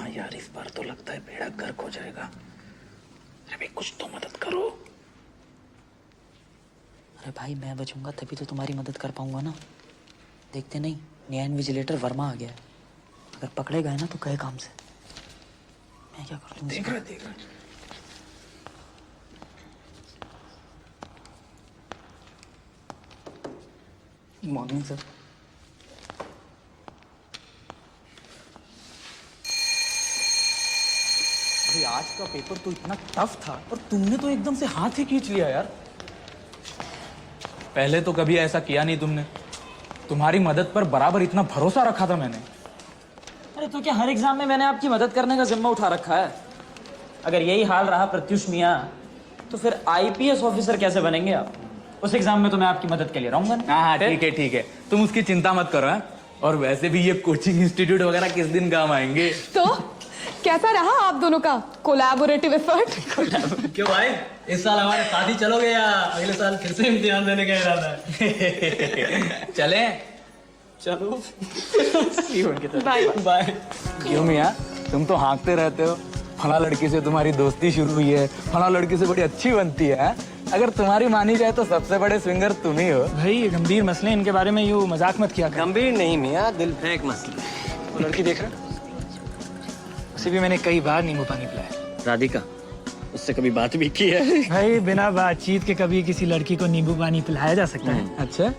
यार इस बार तो लगता है बेड़ा गर्क हो जाएगा। अरे भाई कुछ तो मदद करो। अरे भाई मैं बचूंगा तभी तो तुम्हारी मदद कर पाऊंगा ना। देखते नहीं नया इन्विजिलेटर वर्मा आ गया है। अगर पकड़े गए ना तो गए काम से। मैं क्या कर लूँ? देख रहा मॉर्निंग सर। भाई आज का पेपर तो इतना टफ था और तुमने तो एकदम से हाथ ही खींच लिया यार। पहले तो कभी ऐसा किया नहीं तुमने। तुम्हारी मदद पर बराबर इतना भरोसा रखा था मैंने। अरे तो क्या हर एग्जाम में मैंने आपकी मदद करने का जिम्मा उठा रखा है? अगर यही हाल रहा प्रत्युष मियां तो फिर आईपीएस ऑफिसर कैसे बनेंगे आप? उस एग्जाम में तो मैं आपकी मदद के लिए रहूंगा ना। हाँ ठीक है तुम उसकी चिंता मत करो। है? और वैसे भी ये कोचिंग इंस्टीट्यूट वगैरह किस दिन काम आएंगे। तो कैसा रहा आप दोनों का कोलैबोरेटिव एफर्ट? क्यों भाई इस साल हमारे साथ ही चलोगे या अगले साल फिर से इम्तिहान देने का इरादा है? चले चलो बाय बाय। क्यों मियां तुम तो हाँकते रहते हो। फला लड़की से तुम्हारी दोस्ती शुरू हुई है, फला लड़की से बड़ी अच्छी बनती है। अगर तुम्हारी मानी जाए तो सबसे बड़े स्विंगर तुम ही हो। भाई गंभीर मसले इनके बारे में यूं मजाक मत किया। गंभीर नहीं मियां, दिल फेंक मसला। वो लड़की देख रहा, उसे भी मैंने कई बार नींबू पानी पिलाया। राधिका, उससे कभी बात भी की है? भाई बिना बातचीत के कभी किसी लड़की को नींबू पानी पिलाया जा सकता है? अच्छा,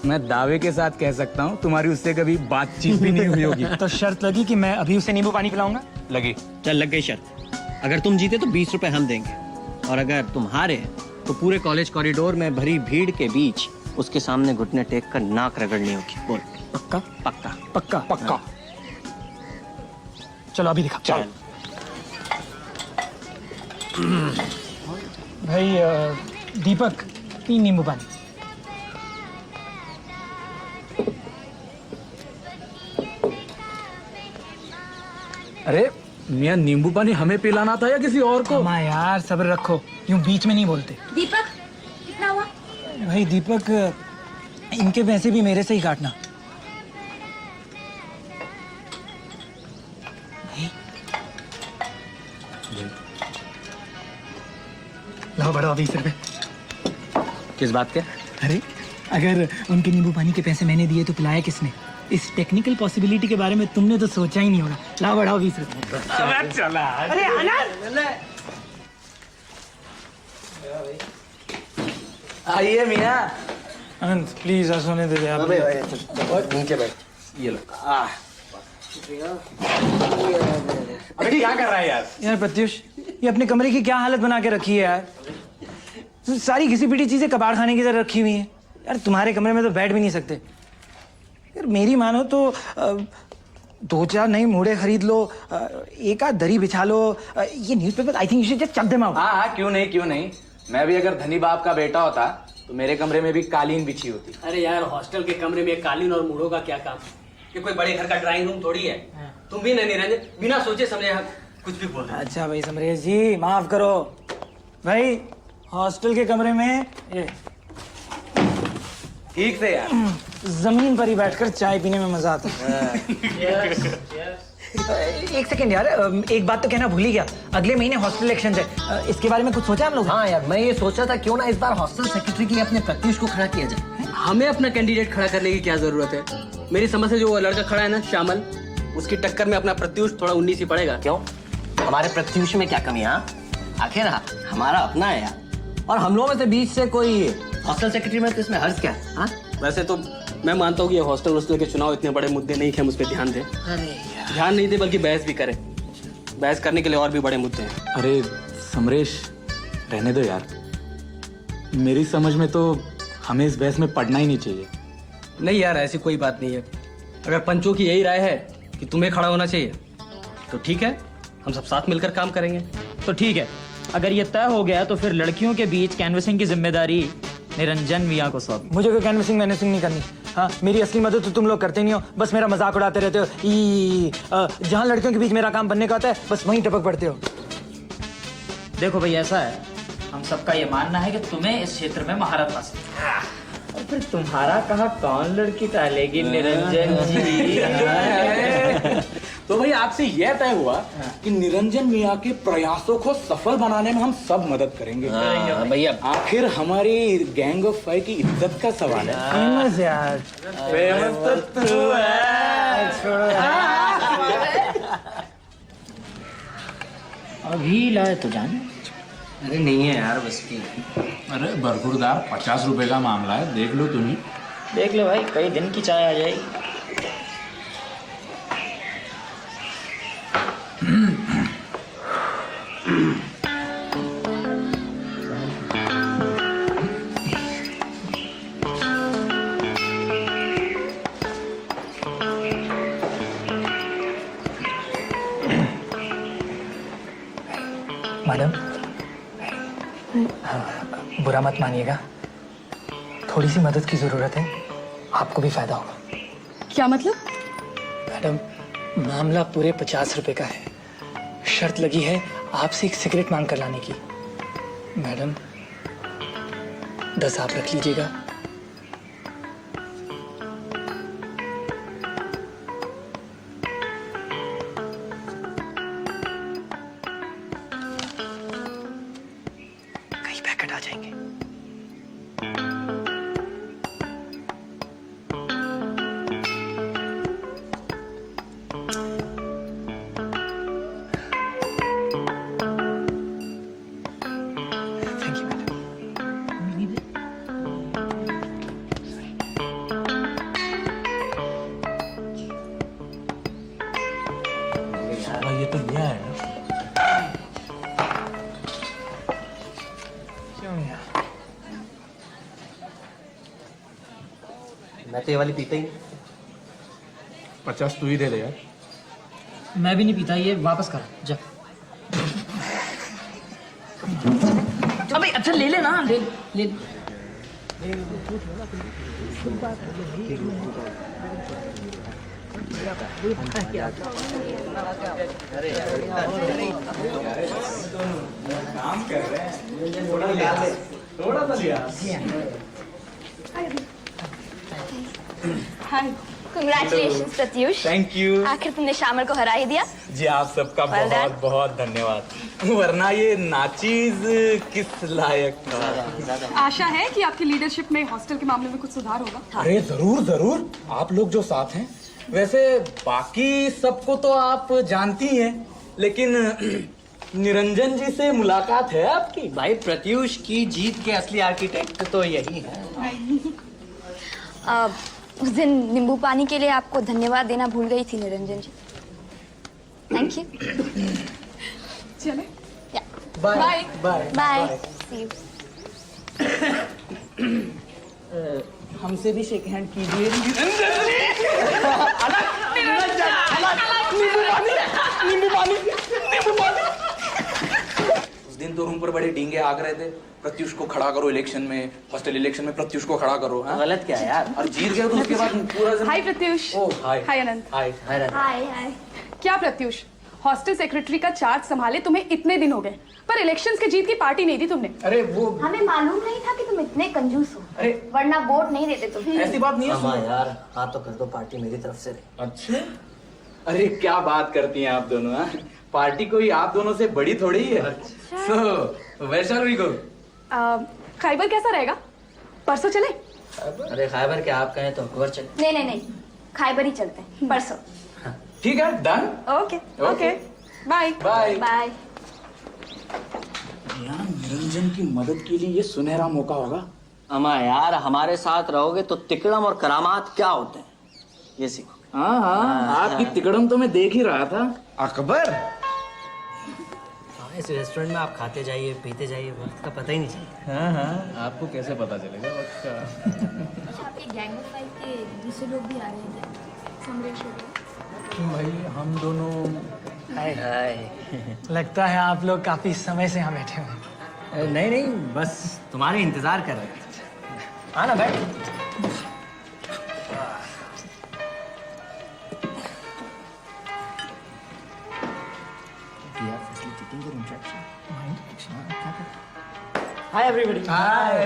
मैं दावे के साथ कह सकता हूँ तुम्हारी उससे कभी बातचीत भी नहीं हुई होगी। तो शर्त लगी कि मैं अभी उसे नींबू पानी पिलाऊंगा? लगी। चल लग गई शर्त। अगर तुम जीते तो 20 रुपए हम देंगे और अगर तुम हारे तो पूरे कॉलेज कॉरिडोर में भरी भीड़ के बीच उसके सामने घुटने टेक कर नाक रगड़नी होगी। बोल पक्का? पक्का पक्का पक्का। चलो अभी दिखा। चल। भाई दीपक पी नींबू पानी। अरे मियां नींबू पानी हमें पिलाना था या किसी और को? माँ यार सब्र रखो, यूं बीच में नहीं बोलते। दीपक कितना हुआ? भाई दीपक इनके पैसे भी मेरे से ही काटना। लाओ बढ़ाओ 20 रुपए। किस बात के? अरे अगर उनके नींबू पानी के पैसे मैंने दिए तो पिलाया किसने? इस टेक्निकल पॉसिबिलिटी के बारे में तुमने तो सोचा ही नहीं होगा। लाओ बढ़ाओ 20 रुपए। चला। अरे आनंद, आइए मियां। आनंद प्लीज सोने दे दे आप। नीचे बैठ। ये लो। अबे क्या कर रहा है यार? यार प्रत्युष, ये अपने कमरे की क्या हालत बना के रखी है यार। सारी घिसी पिटी चीजें कबाड़ खाने की तरह रखी हुई हैं। यार तुम्हारे कमरे में तो बैठ भी नहीं सकते। यार मेरी मानो तो 2-4 नई मूढ़े खरीद लो, एक आध दरी बिछा लो। ये newspaper I think you should just chuck them out. हाँ क्यों नहीं। मैं भी अगर धनी बाप का बेटा होता तो मेरे कमरे में भी कालीन बिछी होती। अरे यार हॉस्टल के कमरे में कालीन और मूढ़ों का क्या काम? ये कोई बड़े घर का ड्राइंग रूम थोड़ी है। तुम भी नहीं निरंजन, बिना सोचे समझे कुछ भी बोल रहे हो। अच्छा भाई समरेश जी माफ करो। भाई हॉस्टल के कमरे में ये ठीक से यार। जमीन पर ही बैठकर चाय पीने में मजा आता है। एक सेकंड यार, एक बात तो कहना भूल ही गया, अगले महीने हॉस्टल इलेक्शन है, इसके बारे में कुछ सोचा हम लोग? हाँ यार, मैं ये सोचा था क्यों ना इस बार हॉस्टल सेक्रेटरी के लिए अपने प्रत्युष को खड़ा किया जाए। हमें अपना कैंडिडेट खड़ा करने की क्या जरूरत है? मेरी समझ से जो वो लड़का खड़ा है ना, श्यामल, उसकी टक्कर में अपना प्रत्युष थोड़ा 19 ही पड़ेगा। क्यों? हमारे प्रत्युष में क्या कमी है? आखिर हमारा अपना है यार, और हम लोगों में से बीच से कोई हॉस्टल सेक्रेटरी में, तो इसमें हर्ज क्या है? हाँ? वैसे तो मैं मानता हूँ कि ये हॉस्टल के चुनाव इतने बड़े मुद्दे नहीं कि हम उस पर ध्यान दें। अरे यार, ध्यान नहीं दे बल्कि बहस भी करें। बहस करने के लिए और भी बड़े मुद्दे हैं। अरे समरेश, रहने दो यार, मेरी समझ में तो हमें इस बहस में पढ़ना ही नहीं चाहिए। नहीं यार, ऐसी कोई बात नहीं है। अगर पंचों की यही राय है कि तुम्हें खड़ा होना चाहिए तो ठीक है, हम सब साथ मिलकर काम करेंगे। तो ठीक है, अगर ये तय हो गया तो फिर लड़कियों के बीच कैनवसिंग की जिम्मेदारी निरंजन मियाँ को सौंप। मुझे कोई कैनवसिंग मैनेसिंग नहीं करनी। हाँ, मेरी असली मदद तो तुम लोग करते नहीं हो, बस मेरा मजाक उड़ाते रहते हो। जहाँ लड़कियों के बीच मेरा काम बनने का होता है, बस वहीं टपक पड़ते हो। देखो भाई, ऐसा है, हम सबका ये मानना है कि तुम्हें इस क्षेत्र में महारत हासिल है। और फिर तुम्हारा कहा कौन लड़की टालेगी निरंजन जी? तो भाई आपसे यह तय हुआ कि निरंजन मियाँ के प्रयासों को सफल बनाने में हम सब मदद करेंगे। भैया, आखिर हमारी गैंग ऑफ फाइव की इज्जत का सवाल है। फेमस यार, फेमस तो तू है। अभी लाए तो जान। अरे नहीं है यार बस की। अरे बरखुरदार, 50 रुपए का मामला है, देख लो तुम्ही। देख लो भाई, कई दिन की चाय आ जाएगी। मैडम, बुरा मत मानिएगा, थोड़ी सी मदद की जरूरत है, आपको भी फायदा होगा। क्या मतलब? मैडम, मामला पूरे 50 रुपए का है। शर्त लगी है आपसे एक सिगरेट मांग कर लाने की। मैडम, 10 आप रख लीजिएगा। कई पैकेट आ जाएंगे। Thank you madam. ये तो नया है ना? क्यों यार? मैं तो ये वाली पीता ही। 50 तू ही दे दे यार। मैं भी नहीं पीता, ये वापस कर जा। अबे अच्छा ले लेना, ले ले। हाय। Congratulations प्रत्युष। थैंक यू आखिर तुमने श्यामल को हरा ही दिया। जी, आप सबका Well done. बहुत बहुत धन्यवाद, वरना ये नाचीज किस लायक था। आशा है कि आपकी लीडरशिप में हॉस्टल के मामले में कुछ सुधार होगा। अरे जरूर जरूर, आप लोग जो साथ हैं। वैसे बाकी सबको तो आप जानती हैं, लेकिन निरंजन जी से मुलाकात है आपकी? भाई, प्रत्युष की जीत के असली आर्किटेक्ट तो यही है। उस दिन नींबू पानी के लिए आपको धन्यवाद देना भूल गई थी निरंजन जी। Thank you. चले। Bye bye. Bye. See you. हमसे भी शेक हैंड कीजिए। उस दिन तो रूम पर बड़े डींगे आग रहे थे, प्रत्युष को खड़ा करो इलेक्शन में, हॉस्टल इलेक्शन में प्रत्युष को खड़ा करो। हाँ? गलत क्या है यार? और जीत गए तो उसके बाद पूरा हाय प्रत्युष। ओह हाय। हाय अनंत। हाय। हाय हाय। क्या प्रत्युष, हॉस्टल सेक्रेटरी का चार्ज संभाले तुम्हें इतने दिन हो गए, पर इलेक्शंस के जीत की पार्टी नहीं दी तुमने। अरे वो हमें मालूम नहीं था कि तुम इतने कंजूस हो, अरे वरना वोट नहीं देते तुम। ऐसी बात नहीं है। हाँ यार, हाँ तो कर दो, पार्टी मेरी तरफ से। अच्छा, अरे क्या बात करती हैं आप दोनों, हाँ? पार्टी कोई आप दोनों से बड़ी थोड़ी है। So, where shall we go? Khyber कैसा रहेगा? परसों चले? अरे खैबर के आप कहें तो अकबर चले। नहीं, खैबर ही चलते हैं परसों। ठीक है, done. Okay okay bye bye. Bye. यार निरंजन की मदद के लिए ये सुनहरा मौका होगा। अमा यार, हमारे साथ रहोगे तो तिकड़म और करामात क्या होते हैं ये सीखो। हाँ, आपकी तिकड़म तो मैं देख ही रहा था। अकबर, इस रेस्टोरेंट में आप खाते जाइए पीते जाइए, वक्त का पता ही नहीं चलता। हाँ, आपको कैसे पता चलेगा वक्त का? आपके गैंग ऑफ फाइव के दूसरे लोग भी आ रहे थे, समरेश वगैरह। भाई हम दोनों। हाय। लगता है आप लोग काफी समय से यहाँ बैठे हुए। नहीं, बस तुम्हारे इंतजार कर रहे थे। आना बैठ। Hi everybody. हाय।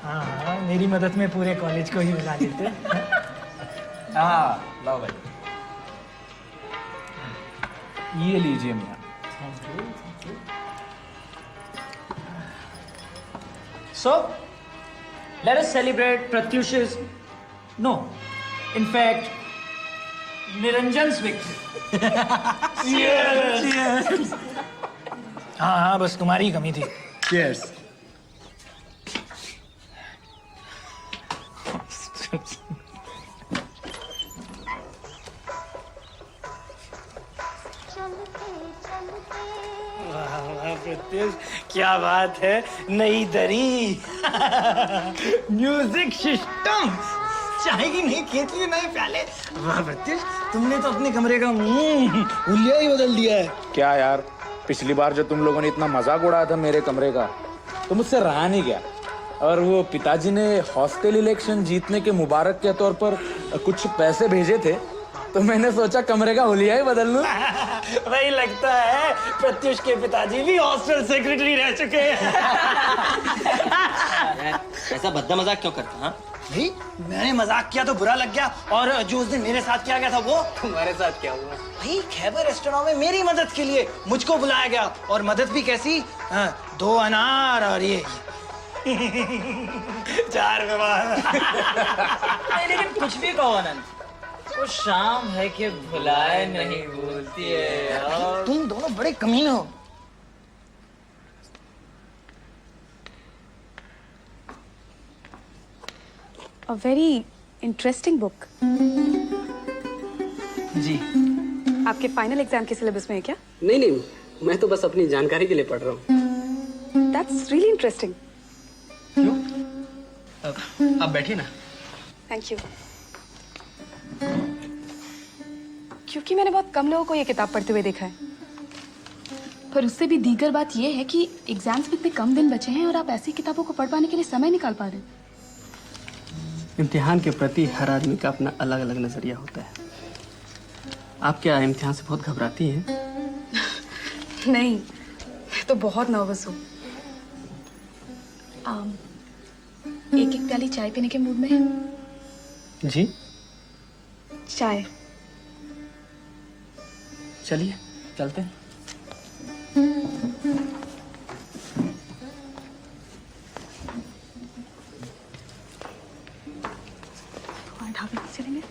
हाँ, मेरी मदद में पूरे कॉलेज को ही बुला लेते। हाँ, लाओ भाई, ये लीजिए मियाँ। So, let us celebrate Pratyush's, no, in fact, Niranjan's victory. Cheers! हाँ, बस तुम्हारी ही कमी थी। Cheers. प्रत्युष, क्या बात है, नई दरी। म्यूजिक सिस्टम, चाय की नई केतली, नए प्याले। वाह प्रत्युष, तुमने तो अपने कमरे का हुलिया ही बदल दिया है। क्या यार, पिछली बार जो तुम लोगों ने इतना मजाक उड़ाया था मेरे कमरे का, तो मुझसे रहा नहीं गया। और वो पिताजी ने हॉस्टल इलेक्शन जीतने के मुबारक के तौर पर कुछ पैसे भेजे थे, तो मैंने सोचा कमरे का हुलिया ही बदल लूं। वही लगता है, प्रत्युष के पिताजी भी हॉस्टल सेक्रेटरी रह चुके हैं। ऐसा भद्दा मजाक क्यों करता? हाँ, भाई मैंने मजाक किया तो बुरा लग गया, और जो उस दिन मेरे साथ किया गया था वो तुम्हारे साथ क्या हुआ? भाई खैबर रेस्टोरेंट में मेरी मदद के लिए मुझको बुलाया गया, और मदद भी कैसी, 2 अनार और ये 4 मेवाड़। नहीं, लेकिन कुछ भी कहो आनंद, वो शाम है कि भुलाए नहीं भूलती है यार। तुम दोनों बड़े कमीने हो। A very interesting book. जी। आपके फाइनल एग्जाम के सिलेबस में है क्या? नहीं, मैं तो बस अपनी जानकारी के लिए पढ़ रहा हूँ। That's really interesting. क्यों? आप बैठिए ना। Thank you. क्योंकि मैंने बहुत कम लोगों को ये किताब पढ़ते हुए देखा है। पर उससे भी दीगर बात ये है कि एग्जाम्स में इतने कम दिन बचे हैं और आप ऐसी किताबों को पढ़ पाने के लिए समय निकाल पा रहे हैं। इम्तिहान के प्रति हर आदमी का अपना अलग अलग नजरिया होता है। आप क्या इम्तिहान से बहुत घबराती हैं? नहीं, मैं तो बहुत नर्वस हूँ। एक प्याली चाय पीने के मूड में है? जी, चाय। चलिए चलते हैं। ढाबे पे चलेंगे।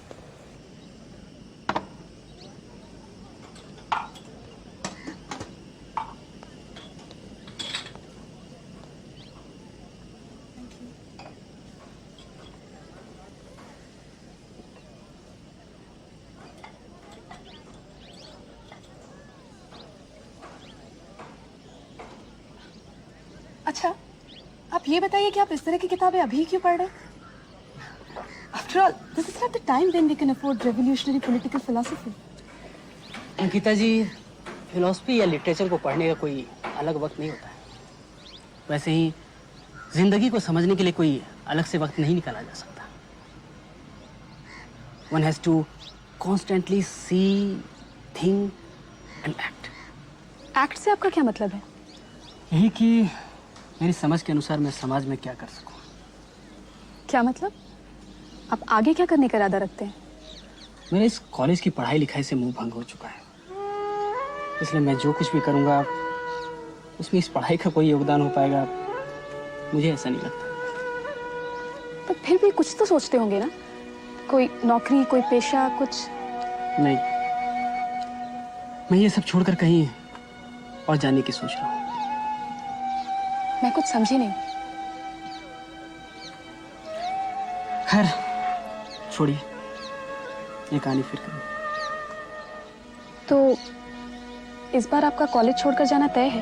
अच्छा, आप ये बताइए कि आप इस तरह की किताबें अभी क्यों पढ़ रहे हैं? After all, this is not the time when we can afford revolutionary political philosophy. Ankita ji, philosophy या लिटरेचर को पढ़ने का कोई अलग वक्त नहीं होता है। वैसे ही जिंदगी को समझने के लिए कोई अलग से वक्त नहीं निकाला जा सकता। One has to constantly see, think and act. Act से आपका क्या मतलब है? यही कि मेरी समझ के अनुसार मैं समाज में क्या कर सकूं। क्या मतलब? आप आगे क्या करने का इरादा रखते हैं? मेरे इस कॉलेज की पढ़ाई लिखाई से मुंह भंग हो चुका है, इसलिए मैं जो कुछ भी करूंगा उसमें इस पढ़ाई का कोई योगदान हो पाएगा, मुझे ऐसा नहीं लगता। पर फिर भी कुछ तो सोचते होंगे ना, कोई नौकरी, कोई पेशा, कुछ? नहीं, मैं ये सब छोड़कर कहीं और जाने की सोच रहा हूँ। मैं कुछ समझी नहीं। खैर छोड़िए, ये कहानी फिर करूँ। तो इस बार आपका कॉलेज छोड़कर जाना तय है?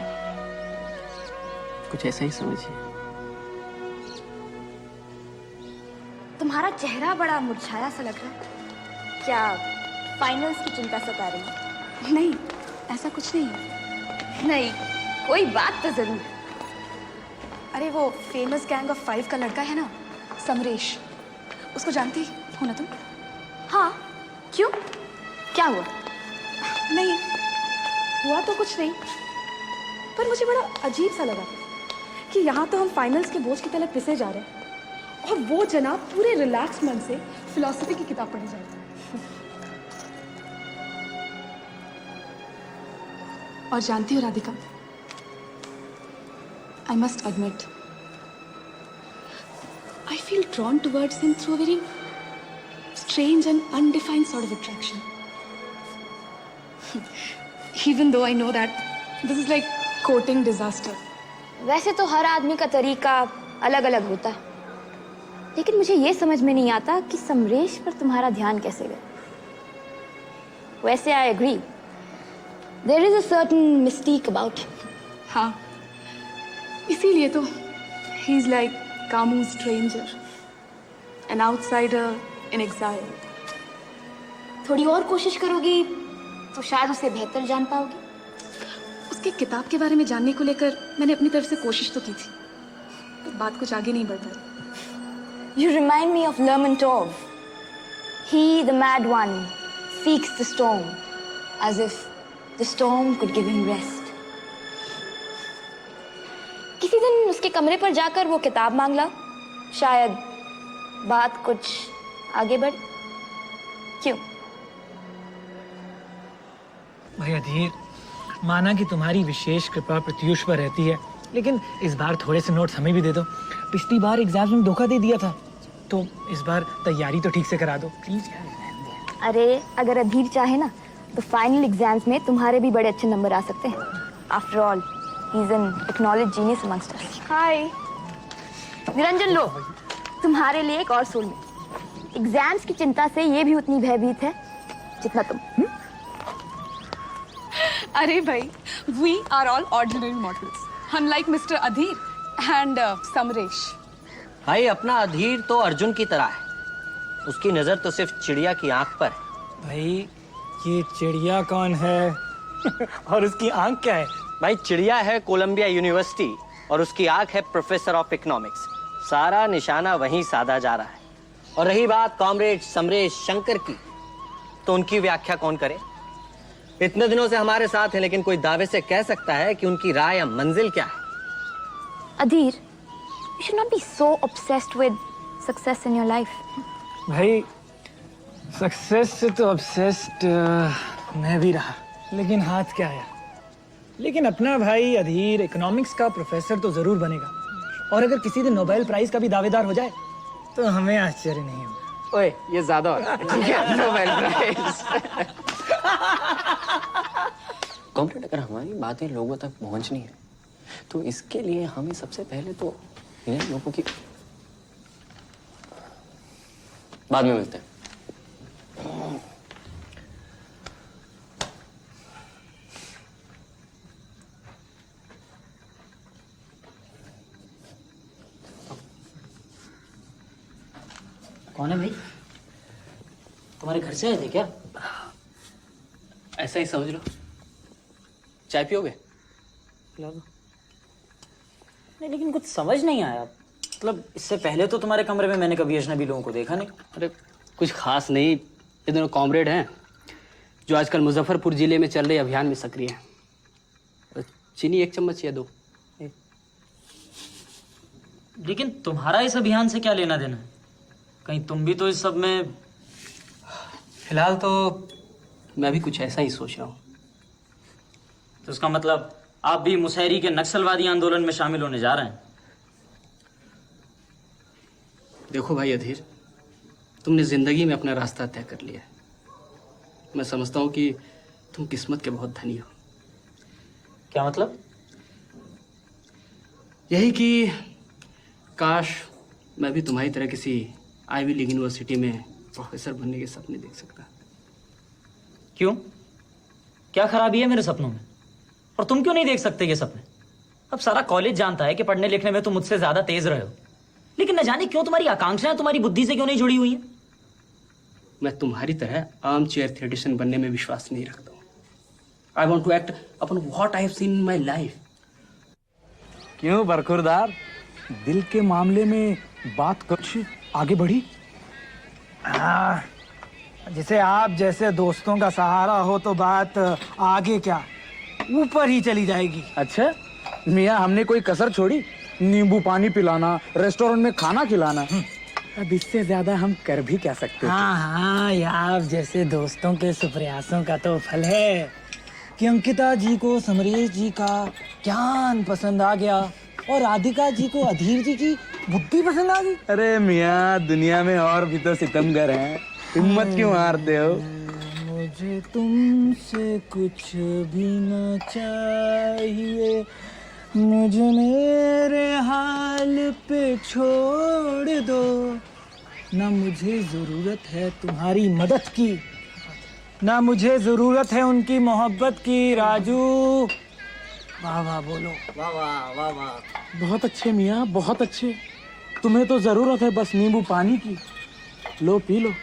कुछ ऐसा ही समझिए। तुम्हारा चेहरा बड़ा मुरझाया सा लग रहा है। क्या फाइनल्स की चिंता सता रही है? नहीं, ऐसा कुछ नहीं है। नहीं, कोई बात तो जरूर। अरे वो फेमस गैंग ऑफ 5 का लड़का है ना, समरेश, उसको जानती हो ना तुम? हाँ, क्यों? क्या हुआ? नहीं, हुआ तो कुछ नहीं, पर मुझे बड़ा अजीब सा लगा कि यहाँ तो हम फाइनल्स के बोझ की तले पिसे जा रहे हैं और वो जनाब पूरे रिलैक्स मन से फिलॉसफी की किताब पढ़ी जा रही है। और जानती हो Radhika, I must admit, I feel drawn towards him through a very strange and undefined sort of attraction. Even though I know that this is like courting disaster. वैसे तो हर आदमी का तरीका अलग अलग होता है, लेकिन मुझे ये समझ में नहीं आता कि समरेश पर तुम्हारा ध्यान कैसे गया। वैसे I agree, there is a certain mystique about him. हाँ, इसीलिए तो he is like Kamu's stranger, an outsider in exile. थोड़ी और कोशिश करोगी तो शायद उसे बेहतर जान पाओगी। उसकी किताब के बारे में जानने को लेकर मैंने अपनी तरफ से कोशिश तो की थी, पर बात कुछ आगे नहीं बढ़ पाई। You remind me of Lermontov. He, the mad one, seeks the storm, as if the storm could give him rest. किसी दिन उसके कमरे पर जाकर वो किताब मांग लाओ, शायद बात कुछ आगे बढ़। क्यों? भाई अधीर, माना कि तुम्हारी विशेष कृपा प्रत्युष पर रहती है, लेकिन इस बार थोड़े से नोट्स हमें भी दे दो। पिछली बार एग्जाम में धोखा दे दिया था, तो इस बार तैयारी तो ठीक से करा दो प्लीज यार। अरे अगर अधीर चाहे ना तो फाइनल एग्जाम्स में तुम्हारे भी बड़े अच्छे नंबर आ सकते हैं। After all he is an acknowledged genius amongst us. Hi Niranjan, लो तुम्हारे लिए एक और सोलमेट। एग्जाम्स की चिंता से ये भी उतनी भयभीत है जितना तुम। अरे भाई, we are all ordinary mortals, unlike Mr. Adhir and Samresh. भाई अपना अधीर तो अर्जुन की तरह है, उसकी नजर तो सिर्फ चिड़िया की आंख पर है। भाई ये चिड़िया कौन है और उसकी आंख क्या है? भाई चिड़िया है कोलंबिया यूनिवर्सिटी और उसकी आंख है प्रोफेसर ऑफ इकोनॉमिक्स। सारा निशाना वहीं साधा जा रहा है। और रही बात कॉमरेड समरेश शंकर की, तो उनकी व्याख्या कौन करे? इतने दिनों से हमारे साथ हैं, लेकिन कोई दावे से कह सकता है कि उनकी राय या मंजिल क्या है? अधीर, you should not be so obsessed with success in your life. भाई सक्सेस से तो ऑब्सेस्ड मैं भी रहा, लेकिन हाथ क्या है। लेकिन अपना भाई अधीर इकोनॉमिक्स का प्रोफेसर तो जरूर बनेगा, और अगर किसी दिन नोबेल प्राइज का भी दावेदार हो जाए तो हमें आश्चर्य नहीं होगा। ओए ये ज्यादा हो रहा है। ठीक है, नोबेल प्राइज। कॉम्रेड, अगर हमारी बातें लोगों तक पहुंचनी है तो इसके लिए हमें सबसे पहले तो इन लोगों की बाद में मिलते हैं। कौन है भाई? तुम्हारे घर से आए थे क्या? ऐसा ही समझ लो। चाय पियोगे? पिला दो। नहीं, लेकिन कुछ समझ नहीं आया। मतलब इससे पहले तो तुम्हारे कमरे में मैंने कभी अजनबी लोगों को देखा नहीं। अरे कुछ खास नहीं, ये दोनों कॉमरेड हैं जो आजकल मुजफ्फरपुर जिले में चल रहे अभियान में सक्रिय हैं। चीनी 1 चम्मच या 2। लेकिन तुम्हारा इस अभियान से क्या लेना देना है? कहीं तुम भी तो इस सब में? फिलहाल तो मैं भी कुछ ऐसा ही सोच रहा हूँ। तो उसका मतलब आप भी मुसहरी के नक्सलवादी आंदोलन में शामिल होने जा रहे हैं? देखो भाई अधीर, तुमने जिंदगी में अपना रास्ता तय कर लिया है। मैं समझता हूँ कि तुम किस्मत के बहुत धनी हो। क्या मतलब? यही कि काश मैं भी तुम्हारी तरह किसी आईवी लीग यूनिवर्सिटी में प्रोफेसर बनने के सपने देख सकता। क्यों? क्या खराबी है मेरे सपनों में? और तुम क्यों नहीं देख सकते ये सपने? अब सारा कॉलेज जानता है कि पढ़ने लिखने में तुम मुझसे ज्यादा तेज रहे हो, लेकिन न जाने क्यों तुम्हारी आकांक्षाएं तुम्हारी बुद्धि से क्यों नहीं जुड़ी हुई हैं? मैं तुम्हारी तरह आर्म चेयर थियोरेटिशियन बनने में विश्वास नहीं रखता हूँ। I want to act upon what I have seen in my life. क्यों बरखुरदार, दिल के मामले में बात कुछ आगे बढ़ी? जैसे आप जैसे दोस्तों का सहारा हो तो बात आगे क्या, ऊपर ही चली जाएगी। अच्छा मियाँ, हमने कोई कसर छोड़ी? नींबू पानी पिलाना, रेस्टोरेंट में खाना खिलाना, अब इससे ज्यादा हम कर भी क्या सकते थे? हाँ, ये आप जैसे दोस्तों के सुप्रयासों का तो फल है कि अंकिता जी को समरेश जी का ज्ञान पसंद आ गया और राधिका जी को अधीर जी की बुद्धि पसंद आ गई। अरे मियाँ, दुनिया में और भी तो सितमगर हैं, हिम्मत क्यों हारते हो? मुझे तुमसे कुछ भी न चाहिए, मुझे मेरे हाल पे छोड़ दो, ना मुझे जरूरत है तुम्हारी मदद की, ना मुझे जरूरत है उनकी मोहब्बत की। राजू, वाह वाह बोलो। वाह वाह वाह वाह। बहुत अच्छे मियाँ, बहुत अच्छे। तुम्हें तो जरूरत है बस नींबू पानी की, लो पी लो।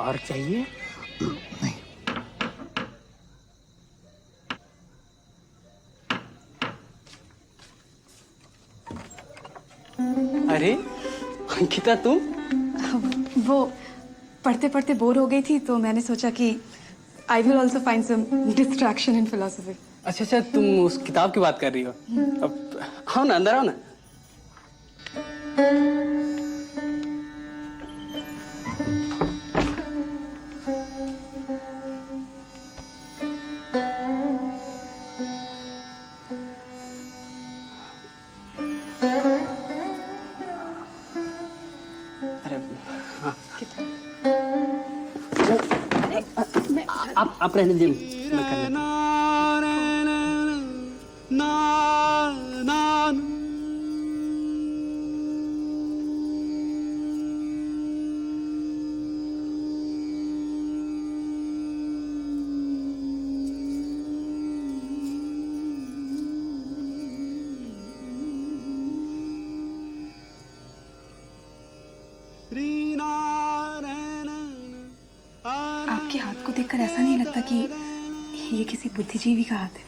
और चाहिए? नहीं। अरे अंकिता, तुम? वो पढ़ते पढ़ते बोर हो गई थी तो मैंने सोचा कि I will also find some distraction in philosophy. अच्छा अच्छा, तुम उस किताब की बात कर रही हो? अब आओ ना, अंदर आओ ना। आप रहने दीजिए, मैं कर लेता हूं। आपके हाथ को देखकर ऐसा नहीं लगता कि ये किसी बुद्धिजीवी का हाथ है?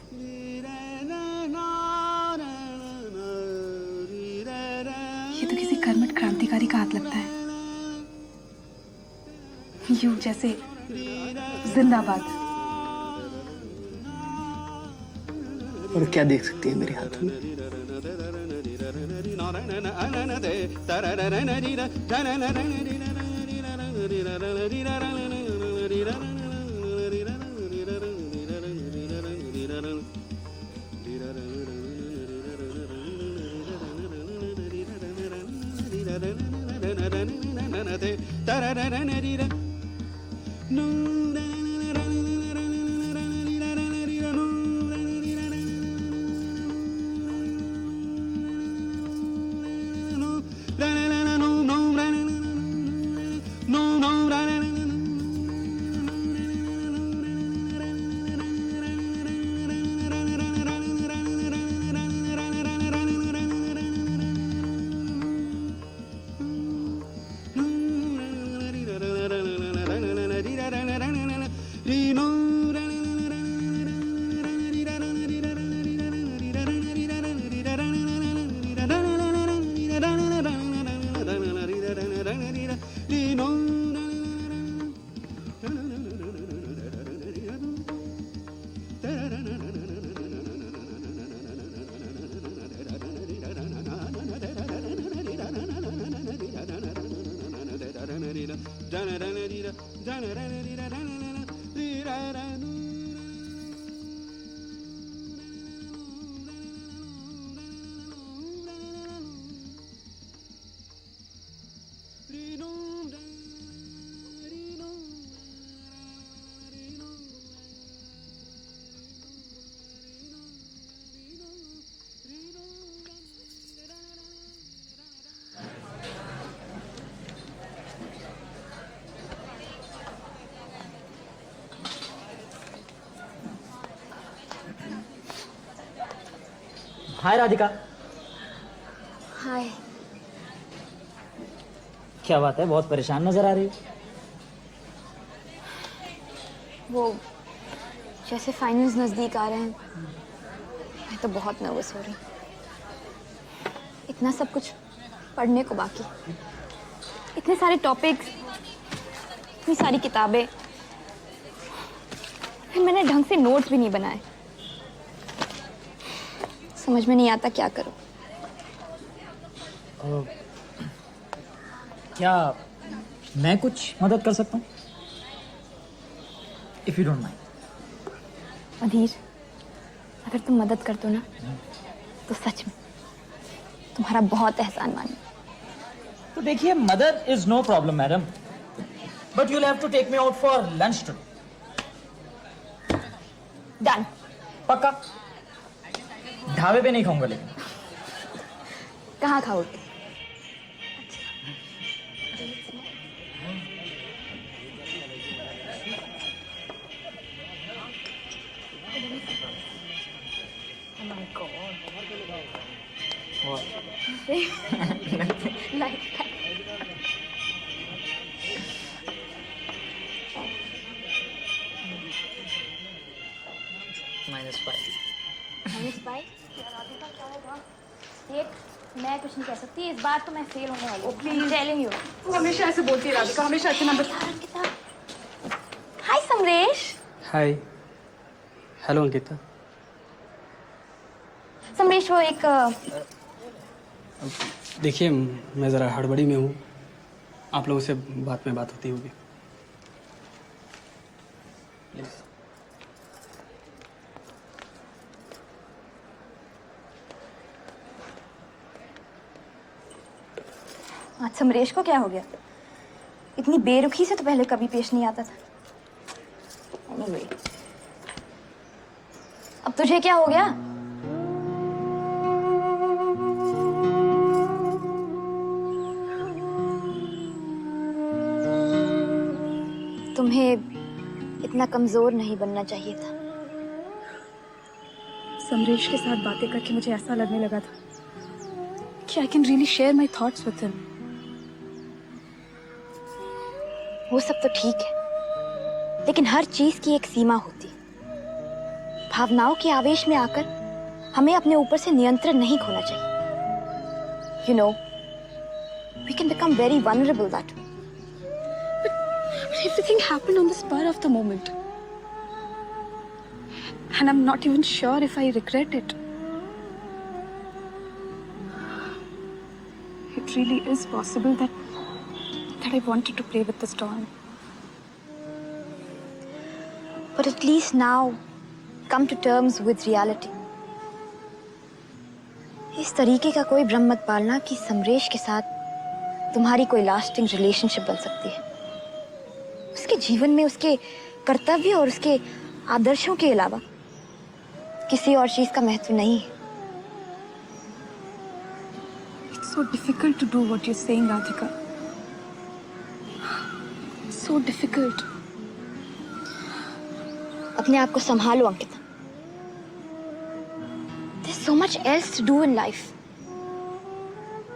ये तो किसी कर्मठ क्रांतिकारी का हाथ लगता है, यूं जैसे जिंदाबाद। और क्या देख सकती है मेरे हाथों में? हाय राधिका। हाय। क्या बात है, बहुत परेशान नजर आ रही है। वो जैसे फाइनल्स नजदीक आ रहे हैं, मैं तो बहुत नर्वस हो रही हूँ। इतना सब कुछ पढ़ने को बाकी, इतने सारे टॉपिक्स, इतनी सारी किताबें, फिर मैंने ढंग से नोट्स भी नहीं बनाए। समझ में नहीं आता क्या करूं। क्या मैं कुछ मदद कर सकता हूँ? If you don't mind. Adhir, अगर तुम मदद कर दो ना, तो सच में तुम्हारा बहुत एहसान मानूं। तो देखिए, मदद is no problem madam, but you have to take me out for lunch today. Done. पक्का? ढाबे पे नहीं खाऊंगा लेकिन। कहाँ खाओगे? देख, मैं कुछ नहीं कह सकती इस बार, तो मैं फेल होने वाली हूँ। Please telling you. तू हमेशा ऐसे बोलती है राधिका, हमेशा अच्छे नंबर। हाय समरेश। हाय। हेलो अंकिता। समरेश, वो एक देखिए, मैं ज़रा हड़बड़ी में हूँ, आप लोगों से बाद में बात होती होगी। आज समरेश को क्या हो गया? इतनी बेरुखी से तो पहले कभी पेश नहीं आता था। Anyway, अब तुझे क्या हो गया? तुम्हें इतना कमजोर नहीं बनना चाहिए था। समरेश के साथ बातें करके मुझे ऐसा लगने लगा था कि I can really share my thoughts with him. वो सब तो ठीक है, लेकिन हर चीज की एक सीमा होती है। भावनाओं के आवेश में आकर हमें अपने ऊपर से नियंत्रण नहीं खोना चाहिए। You know, we can become very vulnerable that way. But everything happened on the spur of the moment. And I'm not even sure if I regret it. It really is possible that I wanted to play with the storm. But at least now, come to terms with reality. इस तरीके का कोई भ्रम मत पालना कि समरेश के साथ तुम्हारी कोई लास्टिंग रिलेशनशिप बन सकती है। उसके जीवन में उसके कर्तव्य और उसके आदर्शों के अलावा किसी और चीज का महत्व नहीं है। It's so difficult to do what you're saying, Radhika. So difficult. अपने आप को संभालो Ankita. There's so much else to do in life.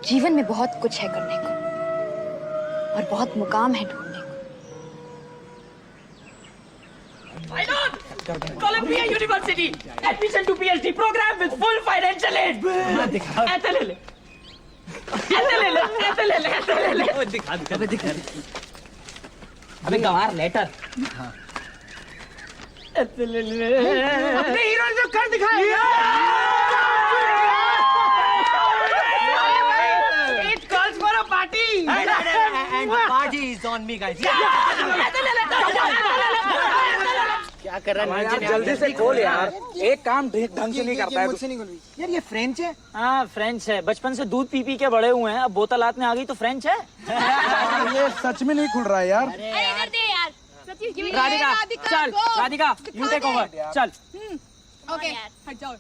जीवन में बहुत कुछ है करने को और बहुत मुकाम है ढूंढने को। Columbia University, admission to PhD program with full financial aid. ऐसे ले ले, ऐसे ले ले, ऐसे ले ले, ऐसे ले ले। दिखा। अबे गवार लेटर। ऐसे ले ले। अपने हीरो जो कर दिखाया। It calls for a party. And the party is on me, guys. क्या कर रहा है? यार जल्दी से खोल यार, एक काम ढंग से नहीं करता है। मुझसे नहीं खोल। यार ये फ्रेंच है। हाँ फ्रेंच है, बचपन से दूध पी पी के बड़े हुए हैं, अब बोतल हाथ में आ गई तो फ्रेंच है। ये सच में नहीं खुल रहा है यार। राधिका चल, राधिका यू टेक ओवर, चल। ओके, हट जाओ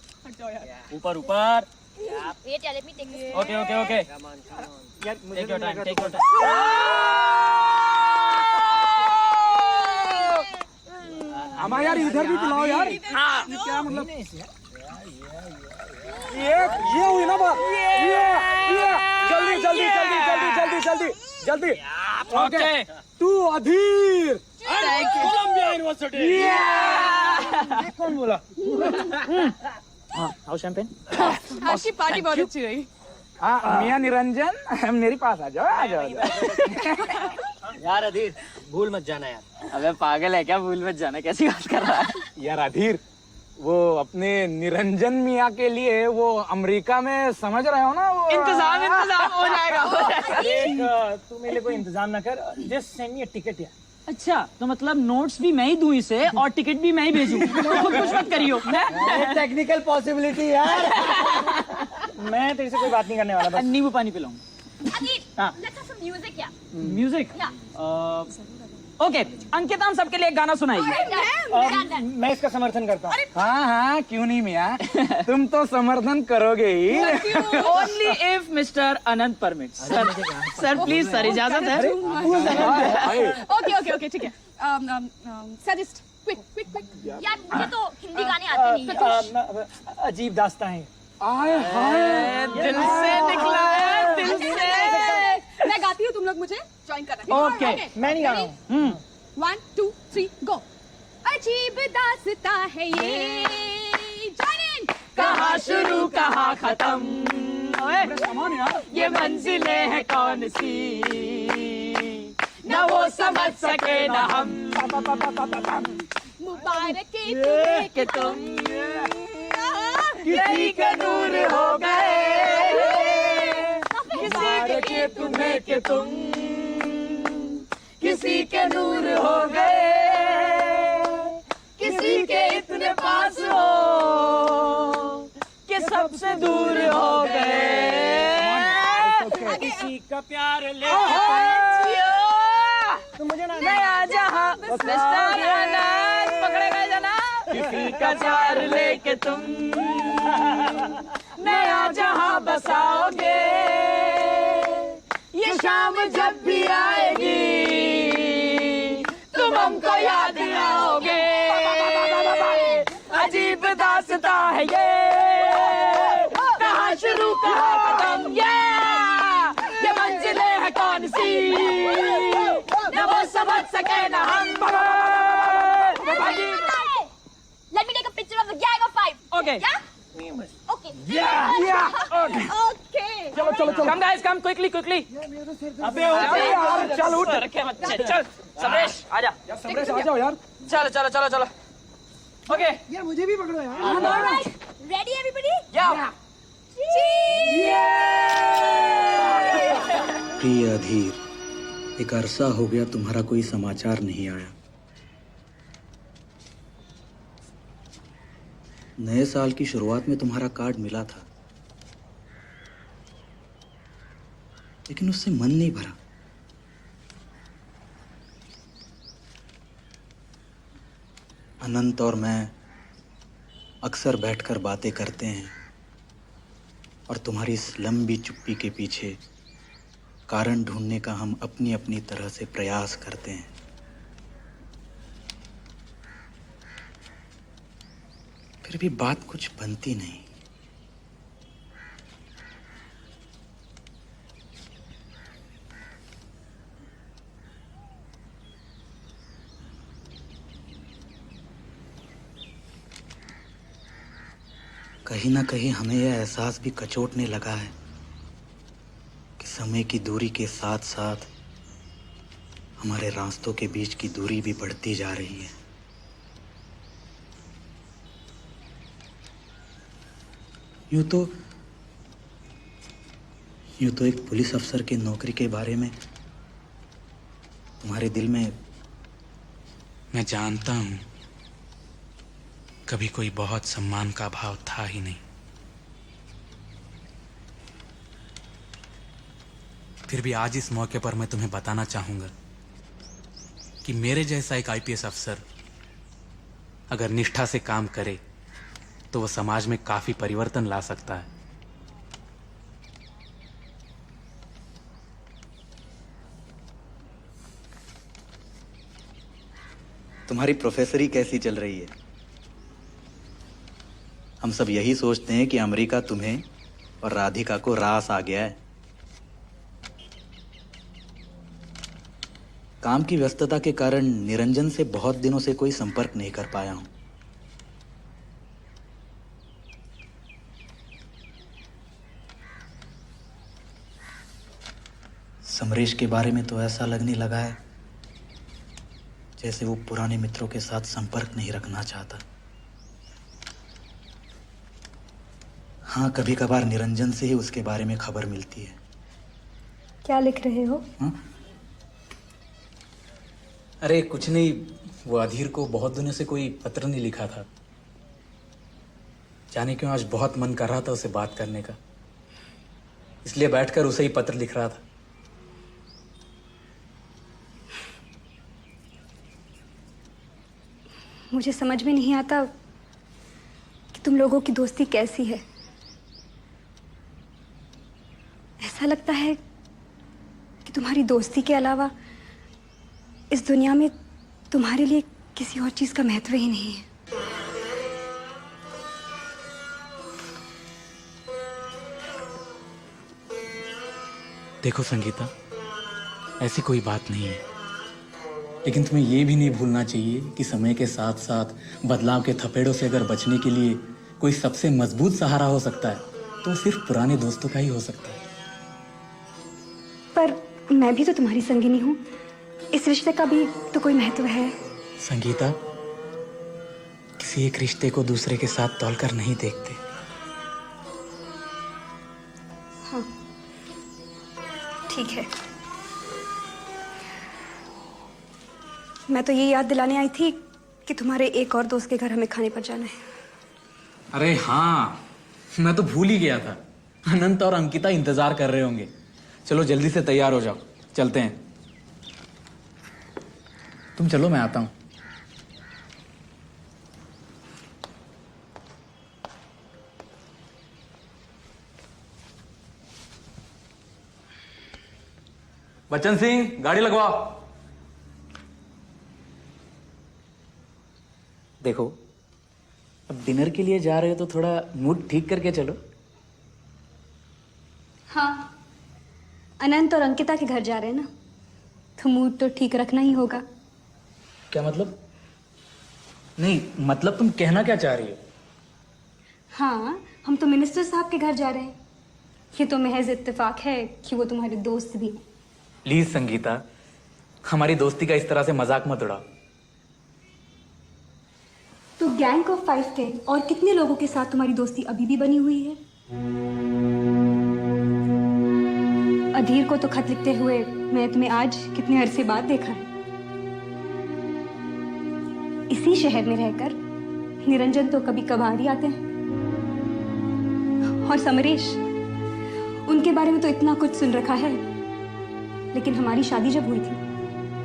यार। ऊपर ऊपर। Wait, let me take this. Okay okay okay, take your time, take your time. हमारे यार इधर भी बुलाओ यार। क्या मतलब? ये हुई ना बात। ये जल्दी जल्दी जल्दी जल्दी जल्दी जल्दी जल्दी। Okay to Adhir Columbia university. ये कौन बोला? How champagne? आपकी पार्टी बहुत अच्छी रही। हाँ मियाँ निरंजन मेरे पास आ जाओ आ जाओ। यार अधीर भूल मत जाना यार। अबे पागल है क्या? भूल मत जाना, कैसी बात कर रहा है? यार अधीर वो अपने निरंजन मियाँ के लिए वो अमेरिका में समझ रहे हो ना वो इंतजाम हो जाएगा, हो जाएगा। देख तू मेरे लिए कोई इंतजाम ना कर, just send me a ticket यार। अच्छा तो मतलब नोट्स भी मैं ही दूं इसे और टिकट भी मैं ही भेजूं? तो कुछ मत करियो। टेक्निकल पॉसिबिलिटी यार। मैं तेरे से कोई बात नहीं करने वाला बस। नींबू पानी पिलाऊंगा। हाँ म्यूजिक या म्यूजिक। ओके अंकित, हम सबके लिए एक गाना सुनाइए। मैं इसका समर्थन करता हूँ। हाँ हाँ क्यों नहीं मियाँ, तुम तो समर्थन करोगे ही। Only if mister Anant permit. Sir please sir, इजाजत है? ओके ओके ओके ठीक है। Suggest quick quick quick. यार मुझे तो हिंदी गाने आते नहीं। अजीब दास्तां है। आए हाय दिल से निकला है, दिल से। मैं गाती हूँ, तुम लोग मुझे ज्वाइन करना है। ओके मैं नहीं गा रहा हूँ। 1 2 3 गो। अजीब दास्ता है ये, जॉइन इन। कहाँ शुरू कहाँ खत्म, ये मंजिलें हैं कौन सी, न वो समझ सके न हम। मुबारक तुम्हें कि तुम किसी के नूर हो गए, किसी के तुम्हें कि तुम किसी के नूर हो गए, किसी के इतने पास हो कि सबसे दूर हो गए। किसी का प्यार ले तुम मुझे ना नया जहां पकड़े गए जना, किसी का चार लेके तुम नया जहां बसाओगे। ये शाम जब भी आएगी तुम हमको याद आओगे। अजीब दास्तां है ये, कहाँ शुरू कहाँ खत्म, ये मंजिलें है कौन सी, न वो समझ सके न हम। Let me take a picture of the gang of 5. Okay. Yeah? Okay. Okay. चलो चलो चलो। Come guys, come quickly, quickly. अबे यार चल उठ। रखे बच्चे, चल समरेश आजा। समरेश आ जाओ यार। चलो चलो चलो चलो। Okay. यार मुझे भी पकड़ो यार। All right. Ready everybody? Yeah. प्रिय अधीर, एक अरसा हो गया तुम्हारा कोई समाचार नहीं आया। नए साल की शुरुआत में तुम्हारा कार्ड मिला था, लेकिन उससे मन नहीं भरा। अनंत और मैं अक्सर बैठकर बातें करते हैं और तुम्हारी इस लंबी चुप्पी के पीछे कारण ढूंढने का हम अपनी अपनी तरह से प्रयास करते हैं। फिर भी बात कुछ बनती नहीं। कहीं ना कहीं हमें यह एहसास भी कचोटने लगा है कि समय की दूरी के साथ साथ हमारे रास्तों के बीच की दूरी भी बढ़ती जा रही है। यूं तो एक पुलिस अफसर की नौकरी के बारे में तुम्हारे दिल में, मैं जानता हूं, कभी कोई बहुत सम्मान का भाव था ही नहीं। फिर भी आज इस मौके पर मैं तुम्हें बताना चाहूंगा कि मेरे जैसा एक आईपीएस अफसर अगर निष्ठा से काम करे तो वो समाज में काफी परिवर्तन ला सकता है। तुम्हारी प्रोफेसरी कैसी चल रही है? हम सब यही सोचते हैं कि अमेरिका तुम्हें और राधिका को रास आ गया है। काम की व्यस्तता के कारण निरंजन से बहुत दिनों से कोई संपर्क नहीं कर पाया हूं। समरेश के बारे में तो ऐसा लगने लगा है जैसे वो पुराने मित्रों के साथ संपर्क नहीं रखना चाहता। हाँ, कभी कभार निरंजन से ही उसके बारे में खबर मिलती है। क्या लिख रहे हो? हाँ? अरे कुछ नहीं, वो अधीर को बहुत दिनों से कोई पत्र नहीं लिखा था। जाने क्यों आज बहुत मन कर रहा था उसे बात करने का, इसलिए बैठकर उसे ही पत्र लिख रहा था। मुझे समझ में नहीं आता कि तुम लोगों की दोस्ती कैसी है। ऐसा लगता है कि तुम्हारी दोस्ती के अलावा इस दुनिया में तुम्हारे लिए किसी और चीज का महत्व ही नहीं है। देखो संगीता, ऐसी कोई बात नहीं है, लेकिन तुम्हें यह भी नहीं भूलना चाहिए कि समय के साथ साथ बदलाव के थपेड़ों से अगर बचने के लिए कोई सबसे मजबूत सहारा हो सकता है तो सिर्फ पुराने दोस्तों का ही हो सकता है। पर मैं भी तो तुम्हारी संगिनी हूँ, इस रिश्ते का भी तो कोई महत्व है। संगीता, किसी एक रिश्ते को दूसरे के साथ तौलकर नहीं देखते। हाँ, ठीक है। मैं तो ये याद दिलाने आई थी कि तुम्हारे एक और दोस्त के घर हमें खाने पर जाना है। अरे हाँ, मैं तो भूल ही गया था। अनंत और अंकिता इंतजार कर रहे होंगे। चलो जल्दी से तैयार हो जाओ, चलते हैं। तुम चलो, मैं आता हूं। बच्चन सिंह, गाड़ी लगवाओ। देखो, अब डिनर के लिए जा रहे हो तो थोड़ा मूड ठीक करके चलो। हाँ, अनंत और अंकिता के घर जा रहे हैं ना, तो मूड तो ठीक रखना ही होगा। क्या मतलब? नहीं, मतलब तुम कहना क्या चाह रही हो? हाँ, हम तो मिनिस्टर साहब के घर जा रहे हैं। ये तो महज इत्तेफाक है कि वो तुम्हारे दोस्त भी हैं। प्लीज संगीता, हमारी दोस्ती का इस तरह से मजाक मत उड़ाओ। तो गैंग ऑफ 5 के और कितने लोगों के साथ तुम्हारी दोस्ती अभी भी बनी हुई है? अधीर को तो खत लिखते हुए मैं तुम्हें आज कितने अरसे बाद देखा है। इसी शहर में रहकर निरंजन तो कभी कभार ही आते हैं। और समरेश, उनके बारे में तो इतना कुछ सुन रखा है, लेकिन हमारी शादी जब हुई थी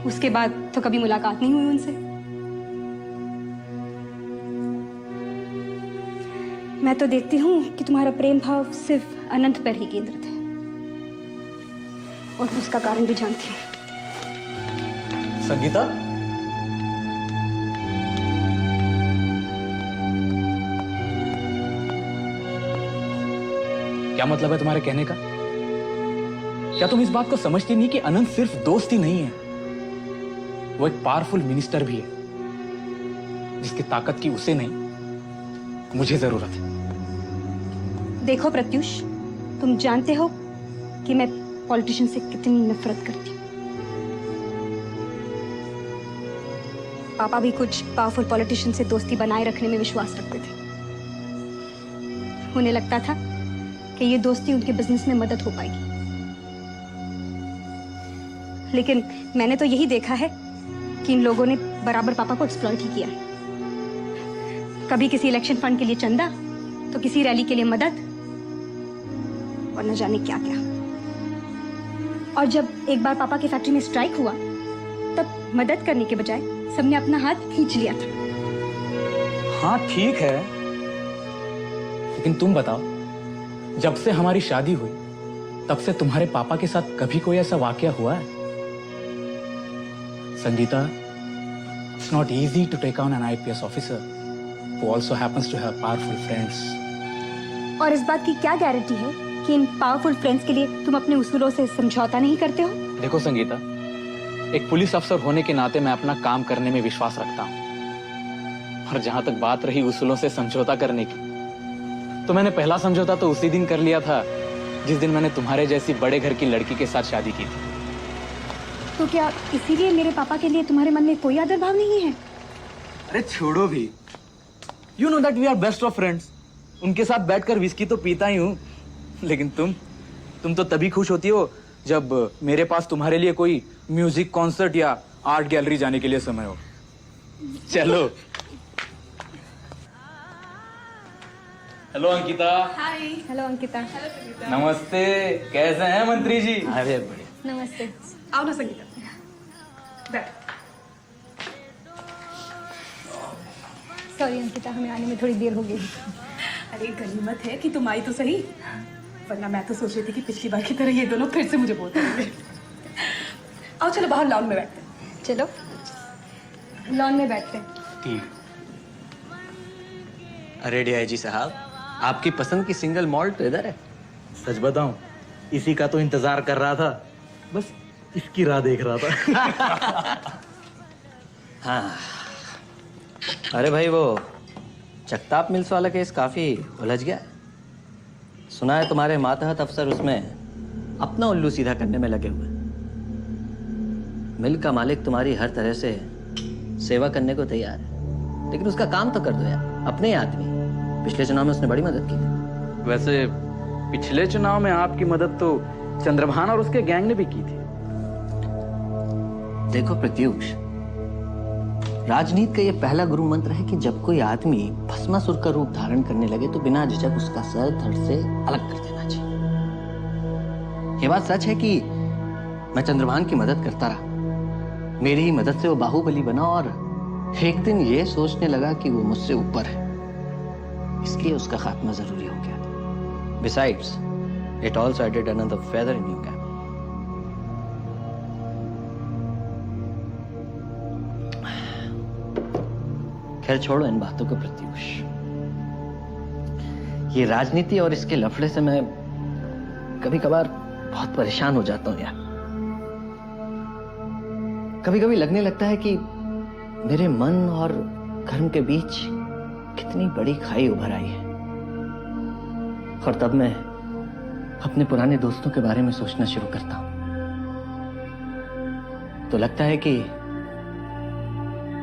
उसके बाद तो कभी मुलाकात नहीं हुई उनसे। मैं तो देखती हूँ कि तुम्हारा प्रेम भाव सिर्फ अनंत पर ही केंद्रित है, और उसका कारण भी जानती हूँ। संगीता, क्या मतलब है तुम्हारे कहने का? क्या तुम इस बात को समझती नहीं कि अनंत सिर्फ दोस्त ही नहीं है, वो एक पावरफुल मिनिस्टर भी है, जिसकी ताकत की उसे नहीं, मुझे जरूरत है। देखो प्रत्युष, तुम जानते हो कि मैं पॉलिटिशियन से कितनी नफरत करती हूँ। पापा भी कुछ पावरफुल पॉलिटिशियन से दोस्ती बनाए रखने में विश्वास रखते थे। उन्हें लगता था कि ये दोस्ती उनके बिजनेस में मदद हो पाएगी, लेकिन मैंने तो यही देखा है कि इन लोगों ने बराबर पापा को एक्सप्लॉइट ही किया है। कभी किसी इलेक्शन फंड के लिए चंदा, तो किसी रैली के लिए मदद, और न जाने क्या क्या। और जब एक बार पापा की फैक्ट्री में स्ट्राइक हुआ, तब मदद करने के बजाय सबने अपना हाथ खींच लिया था। हाँ ठीक है, लेकिन तुम बताओ, जब से हमारी शादी हुई तब से तुम्हारे पापा के साथ कभी कोई ऐसा वाकया हुआ है? Sangeeta, it's not easy to take on an IPS officer, who also happens to have powerful friends. और इस बात की क्या गारंटी है कि इन पावरफुल फ्रेंड्स के लिए तुम अपने उसूलों से समझौता नहीं करते हो? देखो संगीता, एक पुलिस अफसर होने के नाते मैं अपना काम करने में विश्वास रखता हूँ। और जहां तक बात रही उसूलों से समझौता करने की, तो मैंने पहला समझौता तो उसी दिन कर लिया था जिस दिन मैंने तुम्हारे जैसी बड़े घर की लड़की के साथ शादी की थी। तो क्या इसीलिए मेरे पापा के लिए तुम्हारे मन में कोई आदर भाव नहीं है? अरे छोड़ो भी, you know that we are best of friends. उनके साथ बैठकर विस्की तो पीता ही हूँ, लेकिन तुम तो तभी खुश होती हो जब मेरे पास तुम्हारे लिए कोई म्यूजिक कॉन्सर्ट या आर्ट गैलरी जाने के लिए समय हो। चलो। हेलो अंकिता। हाय। हेलो अंकिता। नमस्ते, कैसे हैं मंत्री जी? अरे बढ़िया। नमस्ते। आओ ना संगीता, बैठ। सॉरी अंकिता, हमें आने में थोड़ी देर हो गई। अरे गनीमत है कि तुम आई तो सही, वरना मैं तो सोच रही थी कि पिछली बार की तरह ये दोनों फिर से मुझे बोलते रहेंगे। आओ चलो बाहर लॉन में बैठते हैं। चलो लॉन में बैठते हैं। ठीक। अरे डीआईजी साहब, आपकी पसंद की सिंगल मॉल्ट तो इधर है। सच बताऊं, इसी का तो इंतजार कर रहा था, बस इसकी राह देख रहा था। हाँ। अरे भाई, वो चकताप मिल्स वाला केस काफी उलझ गया है। सुना है तुम्हारे मातहत अफसर उसमें अपना उल्लू सीधा करने में लगे हुए। मिल का मालिक तुम्हारी हर तरह से सेवा करने को तैयार है, लेकिन उसका काम तो कर दो यार, अपने ही आदमी। पिछले चुनाव में उसने बड़ी मदद की थी। वैसे पिछले चुनाव में आपकी मदद तो चंद्रभान और उसके गैंग ने भी की थी। देखो प्रत्युष, राजनीति का ये पहला गुरु मंत्र है कि जब कोई आदमी भस्मासुर का रूप धारण करने लगे तो बिना झिझक उसका सर धड़ से अलग कर देना चाहिए। ये बात सच है कि मैं चंद्रभान की मदद करता रहा। मेरी ही मदद से वो बाहुबली बना और एक दिन ये सोचने लगा कि वो मुझसे ऊपर है, इसलिए उसका खात्मा जरूरी हो गया। Besides, it also added another feather in your cap. खैर छोड़ो इन बातों को प्रत्युष। ये राजनीति और इसके लफड़े से मैं कभी कभार बहुत परेशान हो जाता हूं यार। कभी कभी लगने लगता है कि मेरे मन और कर्म के बीच कितनी बड़ी खाई उभर आई है। और तब मैं अपने पुराने दोस्तों के बारे में सोचना शुरू करता हूं तो लगता है कि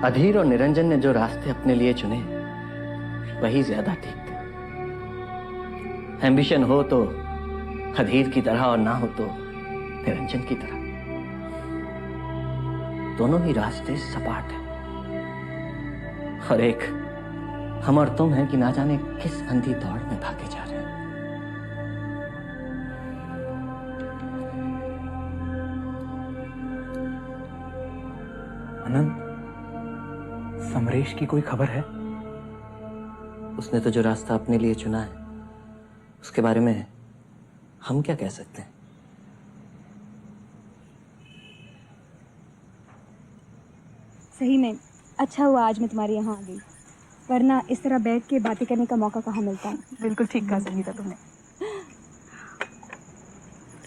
अधीर और निरंजन ने जो रास्ते अपने लिए चुने वही ज्यादा ठीक थे। एम्बिशन हो तो अधीर की तरह और ना हो तो निरंजन की तरह। दोनों ही रास्ते सपाट हैं और एक हम और तुम हैं कि ना जाने किस अंधी दौड़ में भागे जा रहे हैं। अनंत, समरेश की कोई खबर है? उसने तो जो रास्ता अपने लिए चुना है उसके बारे में हम क्या कह सकते हैं। सही में अच्छा हुआ आज मैं तुम्हारे यहाँ आ गई, वरना इस तरह बैठ के बातें करने का मौका कहाँ मिलता है। बिल्कुल ठीक कहा संगीता तुमने।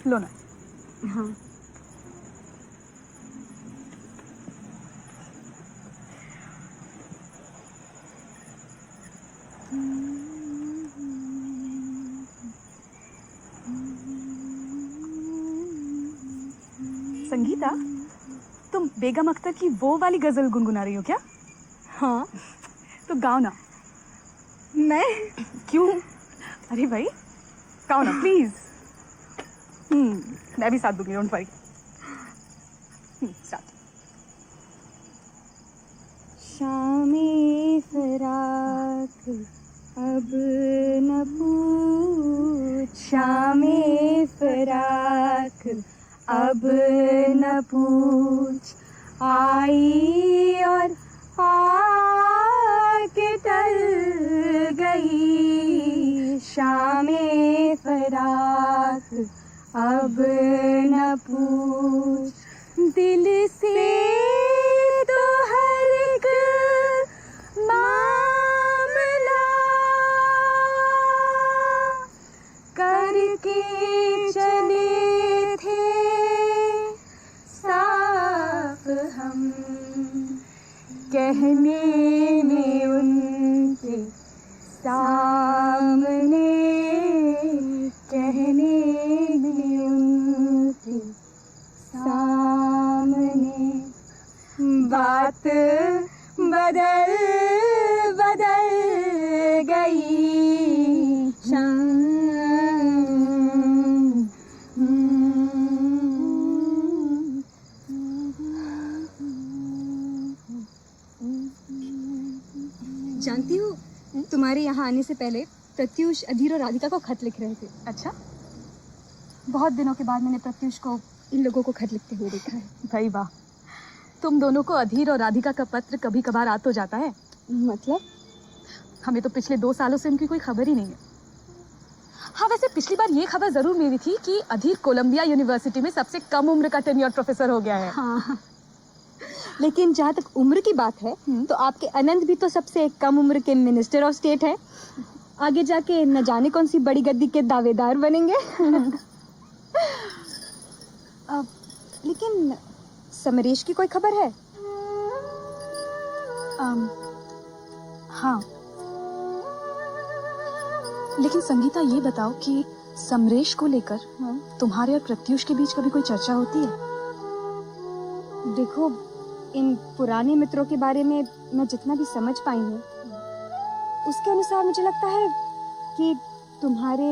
लो ना। हाँ। संगीता, तुम बेगम अख्तर की वो वाली गजल गुनगुना रही हो क्या? हाँ, तो गाओ ना। मैं क्यों? अरे भाई गाओ ना प्लीज। मैं भी साथ दूंगी, डोंट वरी। स्टार्ट। शामे फराक अब न पूछ, शामे फराक अब न पूछ, आई और आके टल गई, शामे फराक अब न पूछ, दिल से तो हर एक मामला के चले थे साफ हम, कहने में उनके सामने, कहने में उनके सामने, बात बदल बदल गई। जानती हो, तुम्हारे यहाँ आने से पहले प्रत्युष, अधीर और राधिका को खत लिख रहे थे। अच्छा, बहुत दिनों के बाद मैंने प्रत्युष को इन लोगों को खत लिखते हुए देखा है। भाई वाह, तुम दोनों को अधीर और राधिका का पत्र कभी कभार आ तो जाता है। मतलब? हमें तो पिछले 2 सालों से उनकी कोई खबर ही नहीं है। हाँ, वैसे पिछली बार ये खबर जरूर मिली थी कि अधीर कोलंबिया यूनिवर्सिटी में सबसे कम उम्र का टेन्योर प्रोफेसर हो गया है। हाँ, लेकिन जहाँ तक उम्र की बात है तो आपके अनंत भी तो सबसे कम उम्र के मिनिस्टर ऑफ स्टेट है। आगे जाके न जाने कौन सी बड़ी गद्दी के दावेदार बनेंगे। लेकिन समरेश की कोई खबर है? हाँ, लेकिन संगीता ये बताओ कि समरेश को लेकर तुम्हारे और प्रत्युष के बीच कभी कोई चर्चा होती है? देखो, इन पुराने मित्रों के बारे में मैं जितना भी समझ पाई हूँ, उसके अनुसार मुझे लगता है कि तुम्हारे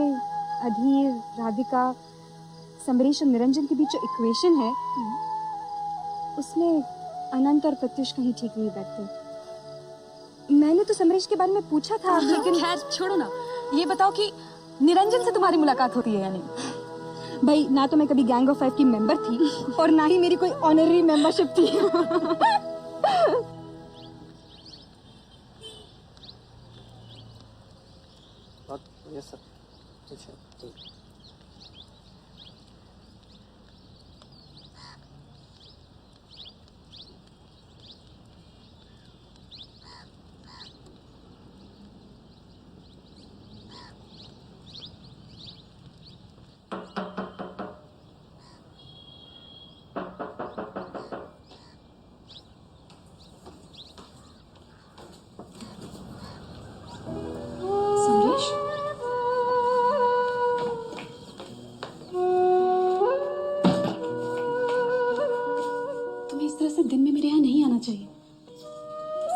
अधीर, राधिका, समरेश और निरंजन के बीच जो इक्वेशन है, उसमें अनंत और प्रत्युष कहीं ठीक नहीं बैठते। मैंने तो समरेश के बारे में पूछा था, लेकिन खैर छोड़ो ना, ये बताओ कि निरंजन से तुम्हारी मुलाकात होती है या नहीं? भाई, ना तो मैं कभी गैंग ऑफ 5 की मेंबर थी और ना ही मेरी कोई ऑनररी मेंबरशिप थी। यस सर, ठीक है, ठीक। समरेश, तुम्हें इस तरह से दिन में मेरे यहाँ नहीं आना चाहिए।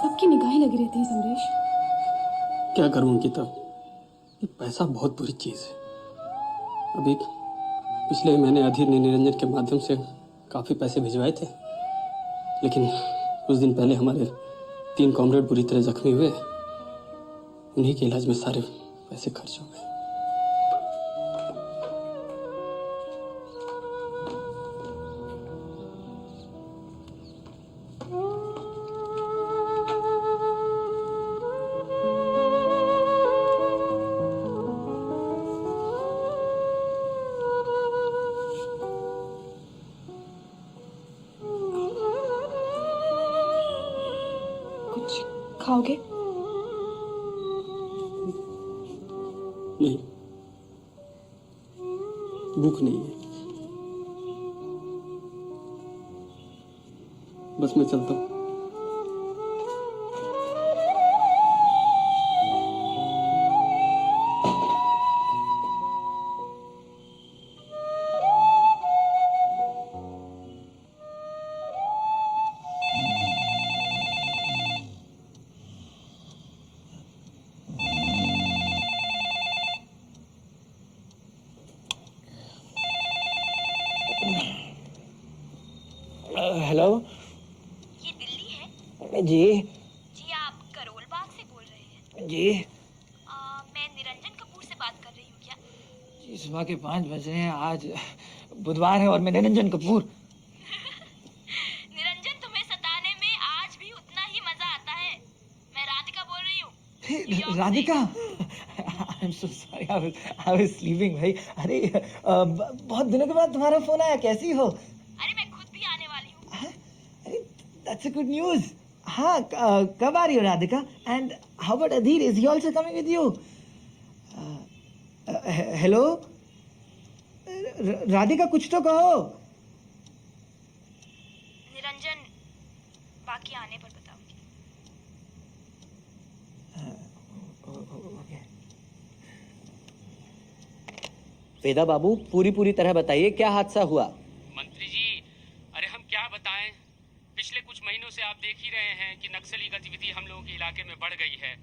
सबकी निगाहें लगी रहती हैं समरेश। क्या करूं अंकिता, ये पैसा बहुत बुरी चीज़ है। अभी पिछले महीने अधीर ने निरंजन के माध्यम से काफ़ी पैसे भिजवाए थे, लेकिन कुछ दिन पहले हमारे 3 कॉमरेड बुरी तरह जख्मी हुए। उन्हीं के इलाज में सारे पैसे खर्च हो गए। कुछ खाओगे? नहीं, भूख नहीं है। बस मैं चलता हूँ। हेलो, ये दिल्ली है? जी जी, आप करोल बाग से बोल रहे हैं? जी मैं निरंजन कपूर से बात कर रही हूँ क्या? जी, सुबह के 5 बज रहे हैं। आज बुधवार है और मैं निरंजन कपूर। निरंजन, तुम्हें सताने में आज भी उतना ही मजा आता है। मैं राधिका बोल रही हूँ। Radhika, I am so sorry, I was sleeping भाई। अरे बहुत दिनों के बाद तुम्हारा फोन आया, कैसी हो? अरे मैं खुद भी आने वाली हूँ। अरे दैट्स अ गुड न्यूज़। हाँ, कब आ रही हो Radhika? And how about Adhir, is he also coming with you? Hello Radhika कुछ तो कहो। निरंजन, बाकी आने पर बताऊंगी। वेदा बाबू, पूरी तरह बताइए क्या हादसा हुआ। मंत्री जी, अरे हम क्या बताएं, पिछले कुछ महीनों से आप देख ही रहे हैं कि नक्सली गतिविधि हम लोगों के इलाके में बढ़ गई है।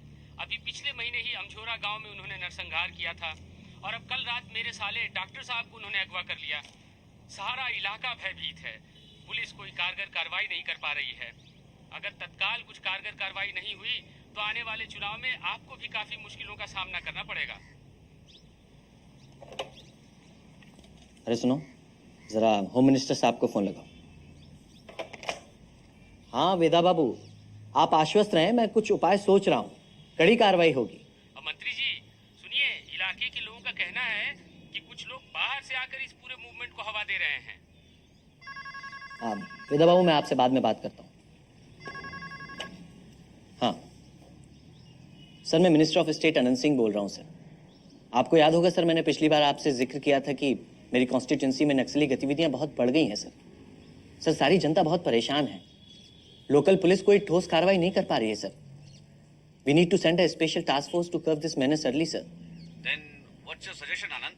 अभी पिछले महीने ही अमझोरा गांव में उन्होंने नरसंहार किया था और अब कल रात मेरे साले डॉक्टर साहब को उन्होंने अगवा कर लिया। सारा इलाका भयभीत है। पुलिस कोई कारगर कार्रवाई नहीं कर पा रही है। अगर तत्काल कुछ कारगर कार्रवाई नहीं हुई तो आने वाले चुनाव में आपको भी काफी मुश्किलों का सामना करना पड़ेगा। अरे सुनो, जरा होम मिनिस्टर साहब को फोन लगाओ। हाँ वेदा बाबू, आप आश्वस्त रहें, मैं कुछ उपाय सोच रहा हूँ, कड़ी कार्रवाई होगी। मंत्री जी सुनिए, इलाके के लोगों का कहना है कि कुछ लोग बाहर से आकर इस पूरे मूवमेंट को हवा दे रहे हैं। हाँ वेदा बाबू, मैं आपसे बाद में बात करता हूँ। हाँ सर, मैं minister of state Anant Singh बोल रहा हूँ सर। आपको याद होगा सर, मैंने पिछली बार आपसे जिक्र किया था कि मेरी कॉन्स्टिट्यूंसी में नक्सली गतिविधियां बहुत बढ़ गई हैं सर। सर सारी जनता बहुत परेशान है। लोकल पुलिस कोई ठोस कार्रवाई नहीं कर पा रही है sir. We need to send a special task force to curb this menace early sir. Then what's your suggestion, Anand?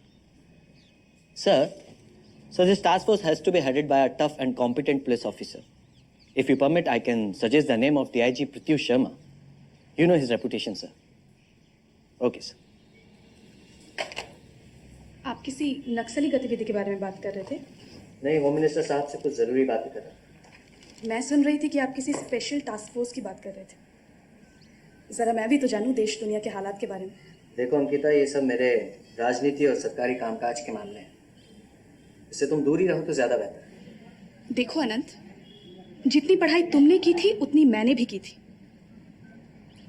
Sir, this task force has to be headed by a tough and competent police officer. If you permit, I can suggest the name of DIG Pratyush Sharma. You know his reputation, sir. Okay, sir. आप किसी नक्सली गतिविधि के बारे में बात कर रहे थे? नहीं, होम मिनिस्टर साहब से कुछ जरूरी बातें कर रहा था। मैं सुन रही थी कि आप किसी स्पेशल टास्क फोर्स की बात कर रहे थे। जरा मैं भी तो जानूं देश दुनिया के हालात के बारे में। देखो अंकिता, ये सब मेरे राजनीति और सरकारी कामकाज के मामले हैं। इससे तुम दूर ही रहो तो ज्यादा बेहतर है। देखो अनंत, जितनी पढ़ाई तुमने की थी उतनी मैंने भी की थी,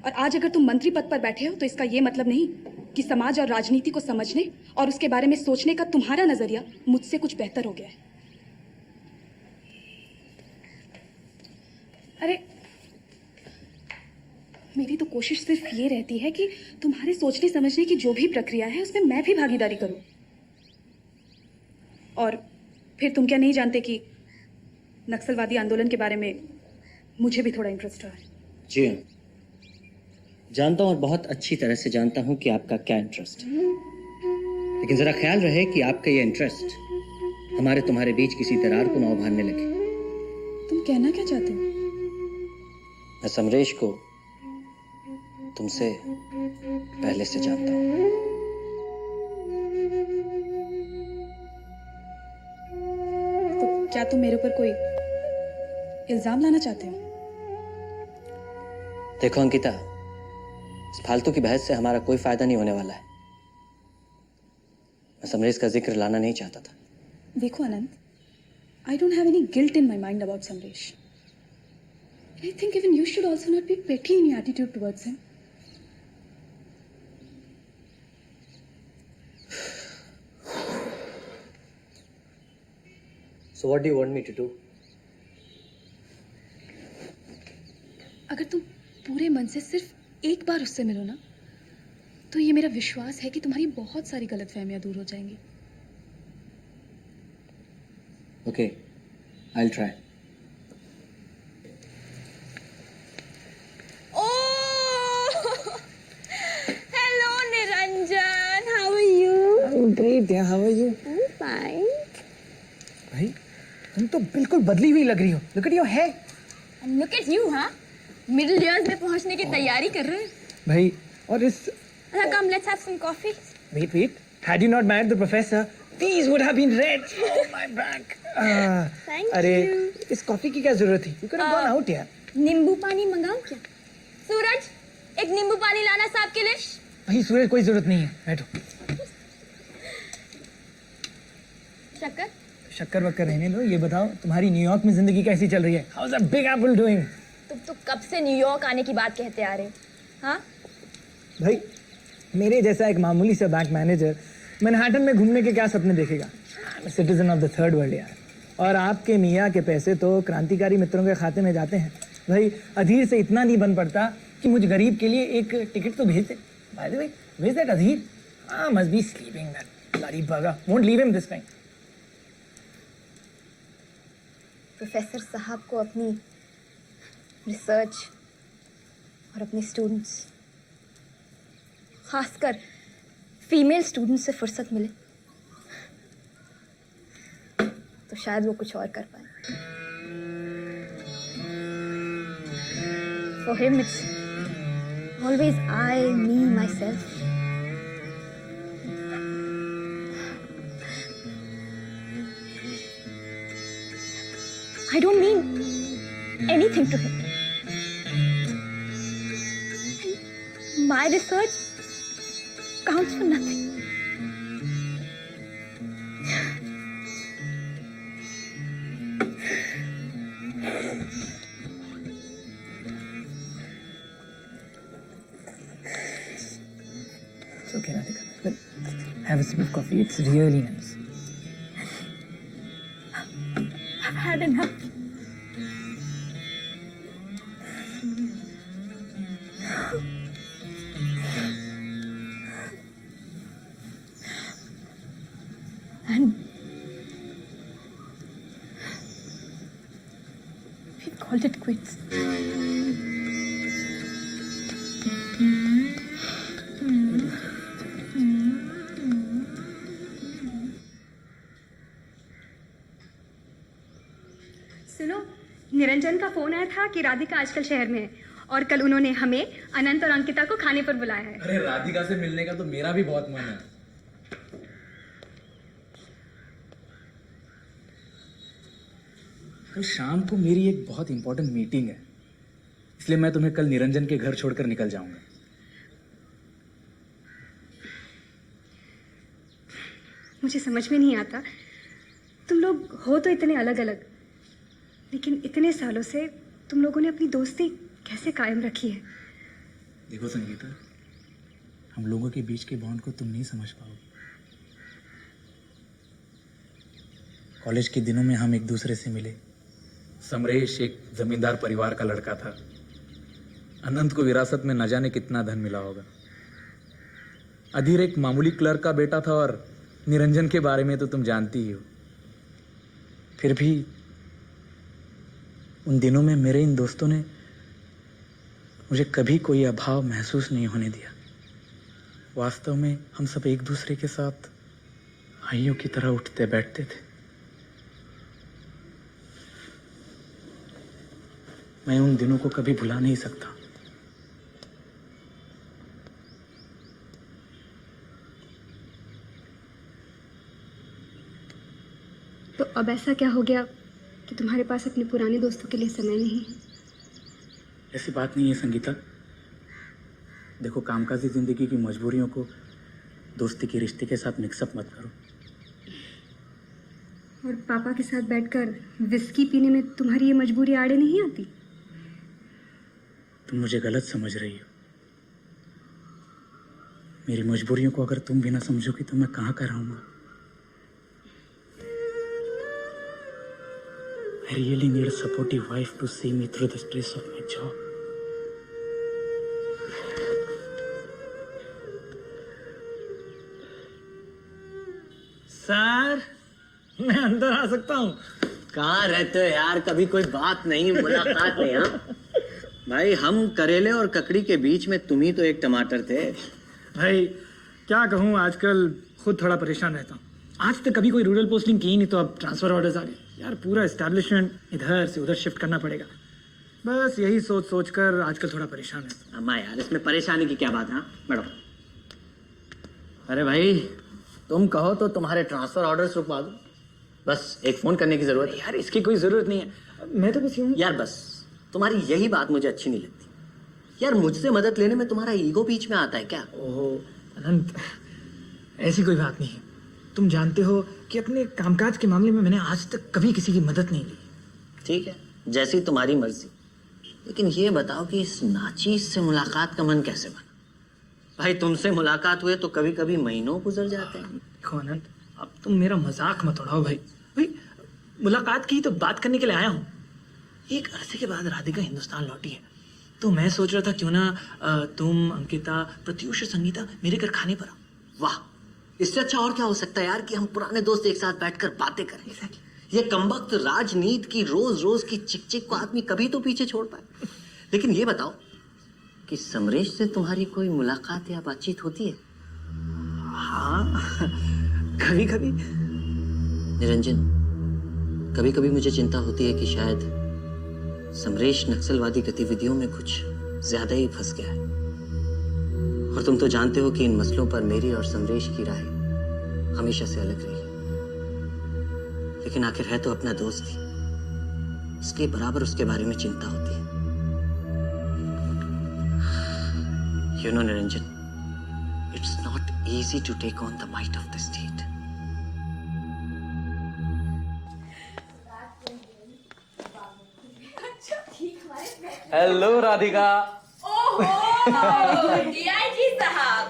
और आज अगर तुम मंत्री पद पर बैठे हो तो इसका ये मतलब नहीं कि समाज और राजनीति को समझने और उसके बारे में सोचने का तुम्हारा नजरिया मुझसे कुछ बेहतर हो गया है। अरे मेरी तो कोशिश सिर्फ ये रहती है कि तुम्हारे सोचने समझने की जो भी प्रक्रिया है उसमें मैं भी भागीदारी करूं। और फिर तुम क्या नहीं जानते कि नक्सलवादी आंदोलन के बारे में मुझे भी थोड़ा इंटरेस्ट है। जी हाँ, जानता हूँ और बहुत अच्छी तरह से जानता हूँ कि आपका क्या इंटरेस्ट है। लेकिन जरा ख्याल रहे कि आपका ये इंटरेस्ट हमारे तुम्हारे बीच किसी दरार को न उभारने लगे। तुम कहना क्या चाहते हो? मैं समरेश को तुमसे पहले से जानता हूँ। तो क्या तुम मेरे ऊपर कोई इल्जाम लाना चाहते हो? देखो अंकिता, इस फालतू की बहस से हमारा कोई फायदा नहीं होने वाला है। मैं समरेश का जिक्र लाना नहीं चाहता था। देखो अनंत, I don't have any guilt in my mind about Samresh. I think even you should also not be petty in your attitude towards him. So what do you want me to do? अगर तुम पूरे मन से सिर्फ एक बार उससे मिलो ना, तो ये मेरा विश्वास है कि तुम्हारी बहुत सारी गलतफहमियां दूर हो जाएंगी। Okay, I'll try. Hello, Niranjan. How are you? I'm great, yeah. How are you? I'm fine. भाई, तुम तो बिल्कुल बदली हुई लग रही हो। Look at your hair. And look at you, huh? Middle years में पहुंचने की तैयारी कर रहे हैं। भाई, और इस Come, let's have some coffee. wait. Had you not married the professor, these would have been red. Oh my back. Thank अरे, you. इस कॉफी की क्या जरूरत थी? You could have gone out यार। नींबू पानी मंगाऊं क्या? सूरज, एक नींबू पानी लाना साहब के लिए। भाई सूरज, कोई जरूरत नहीं है, बैठो। शक्कर? शक्कर वक्कर रहने दो। ये बताओ, तुम्हारी न्यूयॉर्क में जिंदगी कैसी चल रही है? How's the Big Apple doing? तुम तो कब से न्यूयॉर्क आने की बात कहते आ रहे हो, हाँ? भाई, मेरे जैसा एक मामूली सा बैंक मैनेजर मैनहट्टन में घूमने के क्या सपने देखेगा? Citizen of the third world यार। और आपके मियाँ के पैसे तो क्रांतिकारी मित्रों के खाते में जाते हैं। भाई, अधीर से इतना नहीं बन पड़ता कि मुझ गरीब के लिए एक टिकट तो भेज दे। By the way, where's that Adhir? Must be sleeping, that bloody bugger. Won't leave him this time. Professor साहब को अपनी रिसर्च और अपने स्टूडेंट्स, खासकर फीमेल स्टूडेंट्स से फुर्सत मिले तो शायद वो कुछ और कर पाए। For him, it's always I, me, myself. I don't mean anything to him. And my research counts for nothing. It's okay, Radhika. But have a sip of coffee. It's really nice. I've had enough. And we've called it quits. सुनो, निरंजन का phone आया था कि राधिका आजकल शहर में है और कल उन्होंने हमें, अनंत और अंकिता को खाने पर बुलाया है। अरे राधिका से मिलने का तो मेरा भी बहुत मन है। कल शाम को मेरी एक बहुत इंपॉर्टेंट मीटिंग है, इसलिए मैं तुम्हें कल निरंजन के घर छोड़कर निकल जाऊंगा। मुझे समझ में नहीं आता, तुम लोग हो तो इतने अलग अलग, लेकिन इतने सालों से तुम लोगों ने अपनी दोस्ती कैसे कायम रखी है? देखो संगीता, हम लोगों के बीच के बॉन्ड को तुम नहीं समझ पाओगे। कॉलेज के दिनों में हम एक दूसरे से मिले। समरेश एक जमींदार परिवार का लड़का था। अनंत को विरासत में न जाने कितना धन मिला होगा। अधीर एक मामूली क्लर्क का बेटा था और निरंजन के बारे में तो तुम जानती ही हो। फिर भी उन दिनों में मेरे इन दोस्तों ने मुझे कभी कोई अभाव महसूस नहीं होने दिया। वास्तव में हम सब एक दूसरे के साथ भाइयों की तरह उठते बैठते थे। मैं उन दिनों को कभी भुला नहीं सकता। तो अब ऐसा क्या हो गया कि तुम्हारे पास अपने पुराने दोस्तों के लिए समय नहीं है? ऐसी बात नहीं है संगीता। देखो, कामकाजी जिंदगी की मजबूरियों को दोस्ती के रिश्ते के साथ मिक्सअप मत करो। और पापा के साथ बैठकर विस्की पीने में तुम्हारी ये मजबूरी आड़े नहीं आती? तुम मुझे गलत समझ रही हो। मेरी मजबूरियों को अगर तुम भी ना समझोगी तो मैं कहाँ का रहूंगा। I really need a supportive wife to see me through the stress of my job. Sir, मैं अंदर आ सकता हूँ? कहाँ रहते हो यार? कभी कोई बात नहीं, मुलाकात नहीं। हाँ भाई, हम करेले और ककड़ी के बीच में तुम ही तो एक टमाटर थे। भाई क्या कहूँ, आजकल खुद थोड़ा परेशान रहता हूँ। आज तक कभी कोई रूरल पोस्टिंग की नहीं, तो अब ट्रांसफर ऑर्डर्स आ गए यार। पूरा एस्टैब्लिशमेंट इधर से उधर शिफ्ट करना पड़ेगा। बस यही सोच कर आजकल थोड़ा परेशान है। अम्मा यार, इसमें परेशानी की क्या बात है? मैडम, अरे भाई तुम कहो तो तुम्हारे ट्रांसफर ऑर्डर्स रुकवा दो। बस एक फोन करने की जरूरत है। यार इसकी कोई जरूरत नहीं है, मैं तो बस यूं यार बस तुम्हारी यही बात मुझे अच्छी नहीं लगती यार। मुझसे मदद लेने में तुम्हारा ईगो बीच में आता है क्या? ओहो अनंत, ऐसी कोई बात नहीं है। तुम जानते हो कि अपने कामकाज के मामले में मैंने आज तक कभी किसी की मदद नहीं ली। ठीक है, जैसी तुम्हारी मर्जी। लेकिन ये बताओ कि इस नाचीज से मुलाकात का मन कैसे बना? भाई तुमसे मुलाकात हुए तो कभी कभी महीनों गुजर जाते हैं। देखो अनंत, अब तुम मेरा मजाक मत उड़ाओ भाई। भाई मुलाकात की तो बात करने के लिए आया हूँ। एक अरसे के बाद राधिका हिंदुस्तान लौटी है, तो मैं सोच रहा था क्यों ना तुम, अंकिता, प्रत्युष, संगीता मेरे घर खाने पर आओ। वाह, इससे अच्छा और क्या हो सकता है यार कि हम पुराने दोस्त एक साथ बैठकर बातें करें। ये कमबख्त राजनीति की रोज रोज की चिक चिक को आदमी कभी तो पीछे छोड़ पाए। लेकिन ये बताओ कि समरेश से तुम्हारी कोई मुलाकात या बातचीत होती है? हाँ, कभी कभी। निरंजन, कभी कभी मुझे चिंता होती है कि शायद समरेश नक्सलवादी गतिविधियों में कुछ ज्यादा ही फंस गया है। और तुम तो जानते हो कि इन मसलों पर मेरी और समरेश की राय हमेशा से अलग रही है। लेकिन आखिर है तो अपना दोस्त ही, इसलिए बराबर उसके बारे में चिंता होती है। You know, Niranjan, it's not easy to take on the might of the state. Hello Radhika. DIG साहब।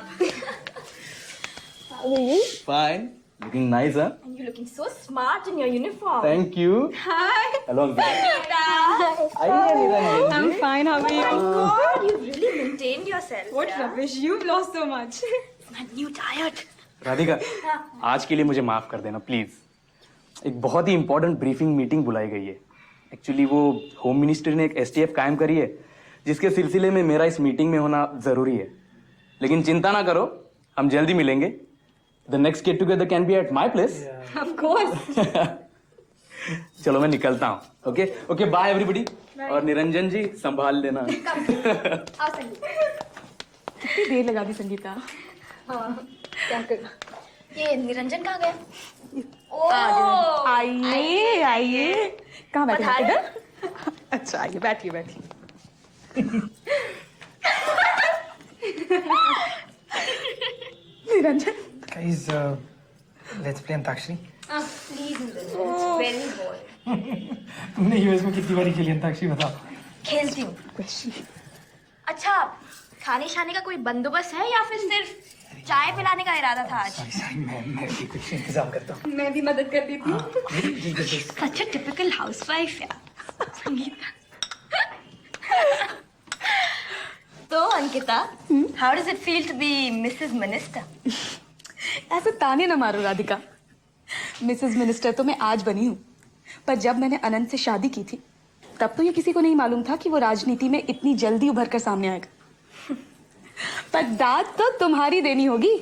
How are you? Fine, looking nice, huh? And you're looking so smart in your uniform. Thank you. Hi. Hello Ankita. आइए निरंजन जी। I'm fine. How are you? Oh my God, you've really maintained yourself. What rubbish! You've lost so much. My new diet. Radhika, आज के लिए मुझे माफ कर देना please. एक बहुत ही इंपॉर्टेंट ब्रीफिंग मीटिंग बुलाई गई है। एक्चुअली वो होम मिनिस्ट्री ने एक एसटीएफ कायम करी है, जिसके सिलसिले में मेरा इस मीटिंग में होना जरूरी है। लेकिन चिंता ना करो, हम जल्दी मिलेंगे। The next get together can be at my place. Of course. चलो मैं निकलता हूँ। Okay okay, bye everybody. और निरंजन जी संभाल लेना। आओ संगीता। कितनी देर लगा दी संगीता? क्या कर? ये निरंजन कहाँ गया? आइए आइए। कहाँ बैठे? पधारिए। इधर? अच्छा आइए, बैठिए बैठिए। Niranjan. Guys, let's play antakshari. Please Niranjan, very boring. तुमने यूएस में कितनी बारी खेली अंताक्षरी बताओ? खेलती हूँ। अच्छा, खाने शाने का कोई बंदोबस्त है या फिर सिर्फ चाय पिलाने का इरादा था आज? मैं भी कुछ इंतजाम करता हूँ। मैं भी मदद कर देती हूँ। Such a typical housewife यार। संगीता। तो Ankita, how does it feel to be Mrs. Minister? ऐसे ताने न मारो राधिका। मिसेस मिनिस्टर तो मैं आज बनी हूँ, पर जब मैंने अनंत से शादी की थी तब तो ये किसी को नहीं मालूम था कि वो राजनीति में इतनी जल्दी उभर कर सामने आएगा। पर दाद तो तुम्हारी देनी होगी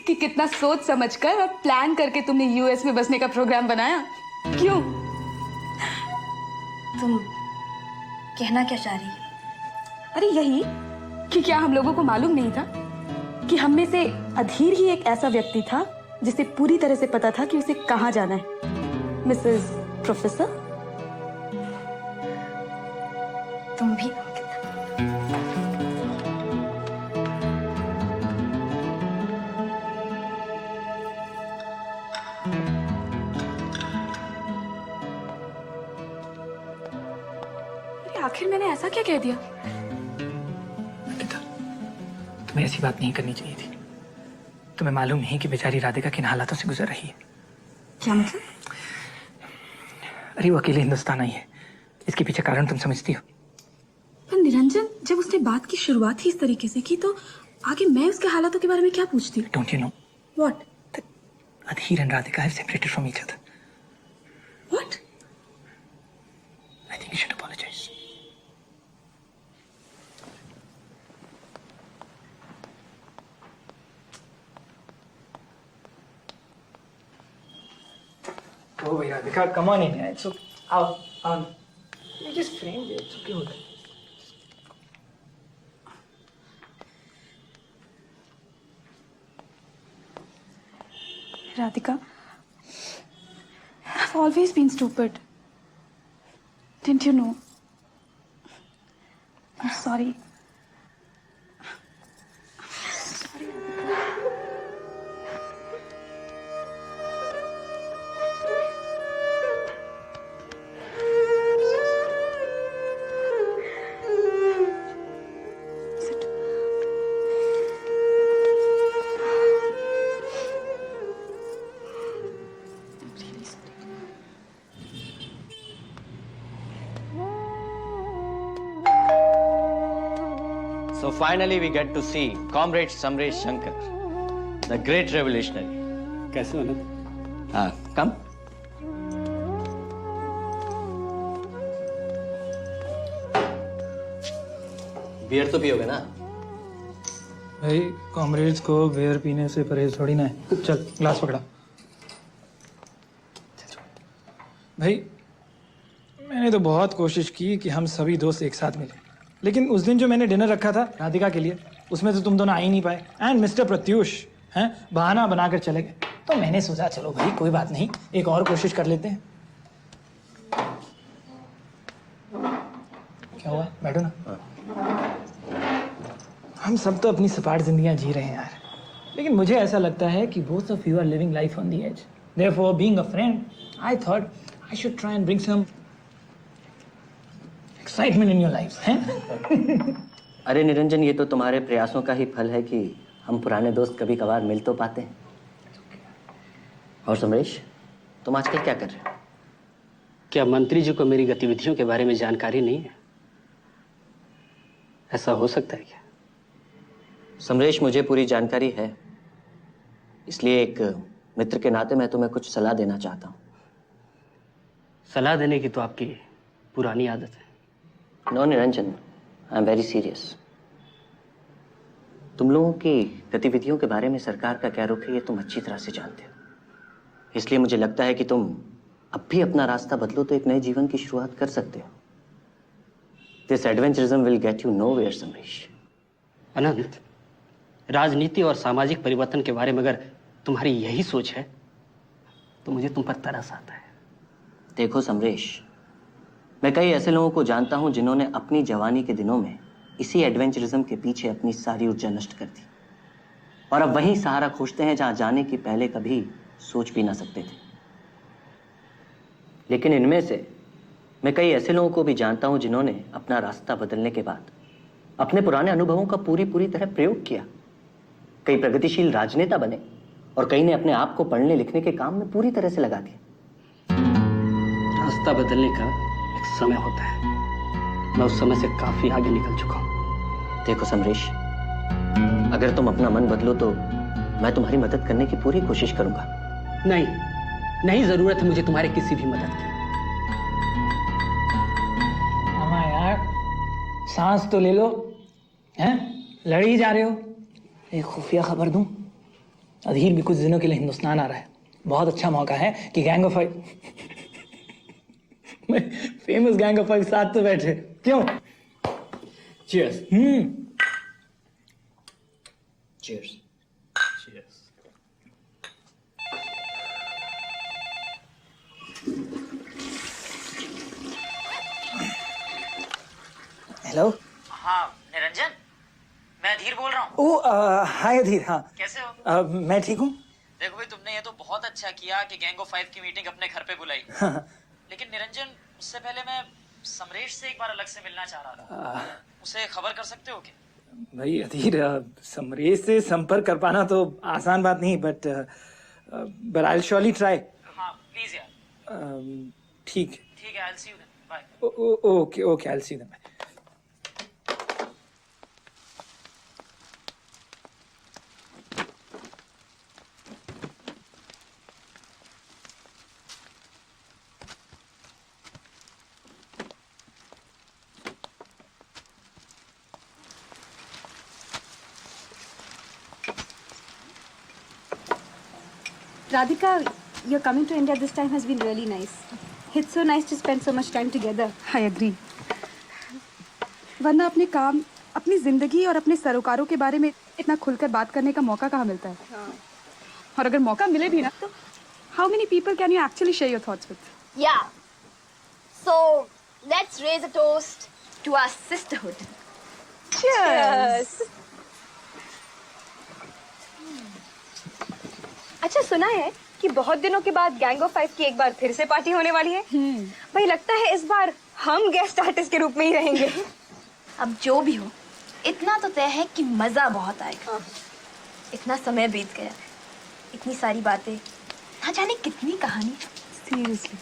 कि कितना सोच समझकर और प्लान करके तुमने यूएस में बसने का प्रोग्राम बनाया। क्यों? तुम कहना क्या चाह रही है? अरे यही कि क्या हम लोगों को मालूम नहीं था कि हम में से अधीर ही एक ऐसा व्यक्ति था जिसे पूरी तरह से पता था कि उसे कहाँ जाना है। Mrs professor. तुम भी आखिर मैंने ऐसा क्या कह दिया? तुम्हें ऐसी बात नहीं करनी चाहिए थी। तुम्हें मालूम नहीं कि बेचारी राधिका किन हालातों से गुजर रही है। क्या मतलब? अरे वो अकेले हिंदुस्तान आई है, इसके पीछे कारण तुम समझती हो? पर निरंजन, जब उसने बात की शुरुआत ही इस तरीके से की तो आगे मैं उसके हालातों के बारे में क्या पूछती? Don't you know what? Adhir and Radhika have separated from each other. What? I think you should apologize. Oh, wait, Radhika, come on in. It's okay. Out. You just framed it. It's okay. Hold it. Radhika, I've always been stupid. Didn't you know? I'm sorry. So finally we get to see Comrade Samresh Shankar, the great revolutionary. कैसे हो आनंद? Come. Beer तो पियोगे ना? भाई comrades को beer पीने से परहेज थोड़ी ना है। चल ग्लास पकड़ा। भाई मैंने तो बहुत कोशिश की कि हम सभी दोस्त एक साथ मिले, लेकिन उस दिन जो मैंने डिनर रखा था राधिका के लिए, उसमें तो तुम दोनों आ ही नहीं पाए। एंड मिस्टर प्रत्युष हैं बहाना बनाकर चले गए। तो मैंने सोचा चलो भाई कोई बात नहीं, एक और कोशिश कर लेते हैं। क्या हुआ, बैठो ना। हम सब तो अपनी सपाट जिंदगियां जी रहे हैं यार, लेकिन मुझे ऐसा लगता है कि both of you are living life on the edge. Therefore being a friend I thought I should try and bring some excitement in your life हैं। अरे निरंजन, ये तो तुम्हारे प्रयासों का ही फल है कि हम पुराने दोस्त कभी कभार मिल तो पाते हैं। और समरेश, तुम आजकल क्या कर रहे हो? क्या मंत्री जी को मेरी गतिविधियों के बारे में जानकारी नहीं है? ऐसा हो सकता है क्या? समरेश, मुझे पूरी जानकारी है, इसलिए एक मित्र के नाते मैं तुम्हें कुछ सलाह देना चाहता हूँ। सलाह देने की तो आपकी पुरानी आदत है। No Niranjan, I am very serious. तुम लोगों की गतिविधियों के बारे में सरकार का क्या रुख है ये तुम अच्छी तरह से जानते हो, इसलिए मुझे लगता है कि तुम अब भी अपना रास्ता बदलो तो एक नए जीवन की शुरुआत कर सकते हो। This adventurism will get you nowhere Samaresh. Anant, राजनीति और सामाजिक परिवर्तन के बारे में अगर तुम्हारी यही सोच है तो मुझे तुम पर तरस आता है। देखो समरेश, मैं कई ऐसे लोगों को जानता हूं जिन्होंने अपनी जवानी के दिनों में इसी एडवेंचरिज्म के पीछे अपनी सारी ऊर्जा नष्ट कर दी और अब वहीं सहारा खोजते हैं जहां जाने की पहले कभी सोच भी ना सकते थे। लेकिन इनमें से मैं कई ऐसे लोगों को भी जानता हूं जिन्होंने अपना रास्ता बदलने के बाद अपने पुराने अनुभवों का पूरी तरह प्रयोग किया। कई प्रगतिशील राजनेता बने और कई ने अपने आप को पढ़ने लिखने के काम में पूरी तरह से लगा दिया। रास्ता बदलने का एक समय होता है, मैं उस समय से काफी आगे निकल चुका हूं। देखो समरेश, अगर तुम अपना मन बदलो तो मैं तुम्हारी मदद करने की पूरी कोशिश करूंगा। नहीं जरूरत है मुझे तुम्हारे किसी भी मदद की। मामा यार सांस तो ले लो, हैं? लड़ ही जा रहे हो। एक खुफिया खबर दूं, अधीर भी कुछ दिनों के लिए हिंदुस्तान आ रहा है। बहुत अच्छा मौका है कि gang of five famous gang of five साथ तो बैठे, क्यों? चीयर्स। चीयर्स। हेलो। हाँ निरंजन, मैं अधीर बोल रहा हूँ। ओ हाय अधीर। हाँ कैसे हो? मैं ठीक हूँ। देखो भाई, तुमने ये तो बहुत अच्छा किया कि गैंग ऑफ फाइव की मीटिंग अपने घर पे बुलाई। लेकिन निरंजन, उससे पहले मैं समरेश से एक बार अलग से मिलना चाह रहा था। उसे खबर कर सकते हो क्या? भाई अधीर, समरेश से संपर्क कर पाना तो आसान बात नहीं, but I will surely try. हाँ प्लीज यार। ठीक है, I will see you then. Bye. Okay I will see you then. Radhika, your coming to India this time has been really nice. It's so nice to spend so much time together. I agree. वरना अपने काम, अपनी जिंदगी और अपने सरोकारों के बारे में इतना खुलकर बात करने का मौका कहाँ मिलता है? और अगर मौका मिले भी ना तो how many people can you actually share your thoughts with? Yeah. So let's raise a toast to our sisterhood. Cheers. अच्छा, सुना है कि बहुत दिनों के बाद गैंग ऑफ फाइव की एक बार फिर से पार्टी होने वाली है। भाई लगता है इस बार हम गेस्ट आर्टिस्ट के रूप में ही रहेंगे। अब जो भी हो, इतना तो तय है कि मजा बहुत आएगा। इतना समय बीत गया, इतनी सारी बातें, ना जाने कितनी कहानी। सीरियसली।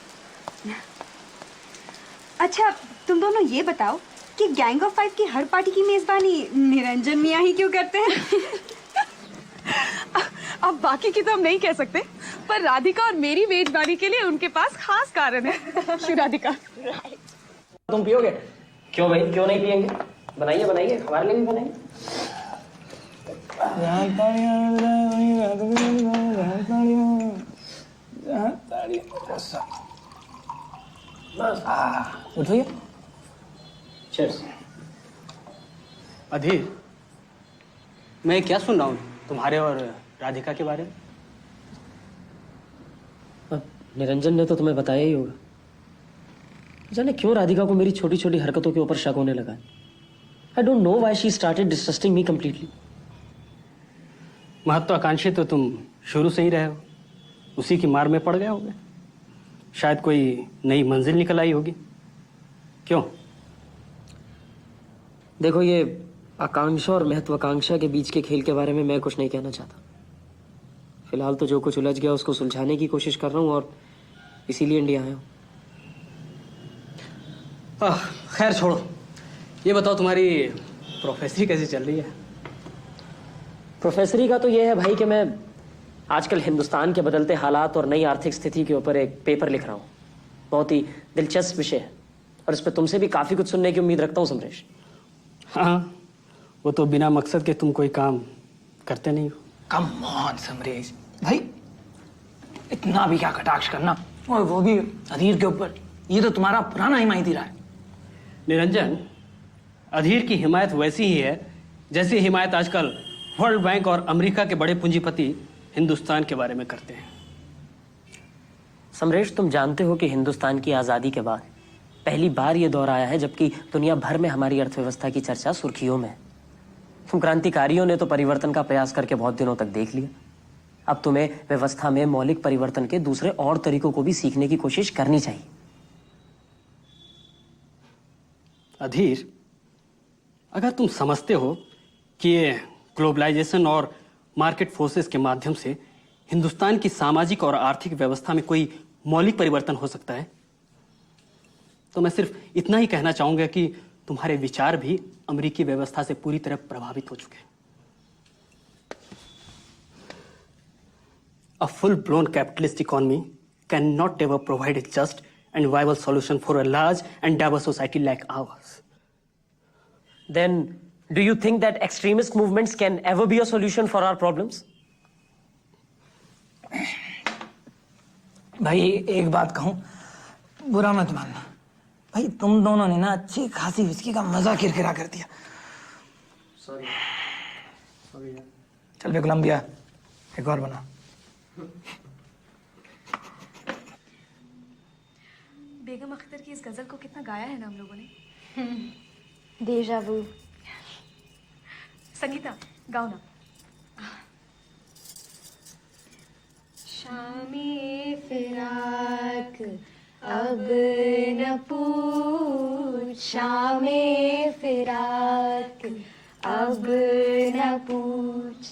अच्छा, तुम दोनों ये बताओ कि गैंग ऑफ फाइव की हर पार्टी की मेजबानी निरंजन मियां ही क्यों करते हैं? अब बाकी की तो हम नहीं कह सकते, पर राधिका और मेरी मेजबानी के लिए उनके पास खास कारण है। क्यों राधिका? तुम पियोगे? क्यों भाई, क्यों नहीं पियेंगे? बनाइए बनाइए, हमारे लिए भी बनाइए। उठिए। चीयर्स। अधीर, मैं क्या सुन रहा हूँ तुम्हारे और राधिका के बारे में? निरंजन ने तो तुम्हें बताया ही होगा। जाने क्यों राधिका को मेरी छोटी छोटी हरकतों के ऊपर शक होने लगा। I don't know why she started distrusting me completely. महत्वाकांक्षी तो तुम शुरू से ही रहे हो, उसी की मार में पड़ गए होगे। शायद कोई नई मंजिल निकल आई होगी। क्यों? देखो, ये आकांक्षा और महत्वाकांक्षा के बीच के खेल के बारे में मैं कुछ नहीं कहना चाहता। फिलहाल तो जो कुछ उलझ गया उसको सुलझाने की कोशिश कर रहा हूँ और इसीलिए इंडिया आया हूँ। खैर छोड़ो, ये बताओ तुम्हारी प्रोफेसरी कैसी चल रही है? प्रोफेसरी का तो ये है भाई कि मैं आजकल हिंदुस्तान के बदलते हालात और नई आर्थिक स्थिति के ऊपर एक पेपर लिख रहा हूँ। बहुत ही दिलचस्प विषय है और इस पर तुमसे भी काफ़ी कुछ सुनने की उम्मीद रखता हूँ समरेश। हाँ, वो तो बिना मकसद के तुम कोई काम करते नहीं हो। कम ऑन समरेश भाई, इतना भी क्या कटाक्ष करना, और वो भी अधीर के ऊपर। ये तो तुम्हारा पुराना हिमायती रहा है। निरंजन, अधीर की हिमायत वैसी ही है जैसी हिमायत आजकल वर्ल्ड बैंक और अमेरिका के बड़े पूंजीपति हिंदुस्तान के बारे में करते हैं। समरेश, तुम जानते हो कि हिंदुस्तान की आज़ादी के बाद पहली बार ये दौर आया है जबकि दुनिया भर में हमारी अर्थव्यवस्था की चर्चा सुर्खियों में है। तुम क्रांतिकारियों ने तो परिवर्तन का प्रयास करके बहुत दिनों तक देख लिया। अब तुम्हें व्यवस्था में मौलिक परिवर्तन के दूसरे और तरीकों को भी सीखने की कोशिश करनी चाहिए। अधीर, अगर तुम समझते हो कि ये ग्लोबलाइजेशन और मार्केट फोर्सेस के माध्यम से हिंदुस्तान की सामाजिक और आर्थिक व्यवस्था में कोई मौलिक परिवर्तन हो सकता है, तो मैं सिर्फ इतना ही कहना चाहूंगा कि तुम्हारे विचार भी अमेरिकी व्यवस्था से पूरी तरह प्रभावित हो चुके हैं। A full-blown capitalist economy cannot ever provide a just and viable solution for a large and diverse society like ours. Then, do you think that extremist movements can ever be a solution for our problems? भाई एक बात कहूँ, बुरा मत मानना भाई, तुम दोनों ने ना अच्छी खासी विस्की का मजा किरकिरा कर दिया। Sorry. चल बे कोलंबिया, एक और बना। बेगम अख्तर की इस गजल को कितना गाया है ना हम लोगों ने। डेजा वू। संगीता, गाओ ना। शामे फिराक अब न पूछ, शामे फिराक अब न पूछ,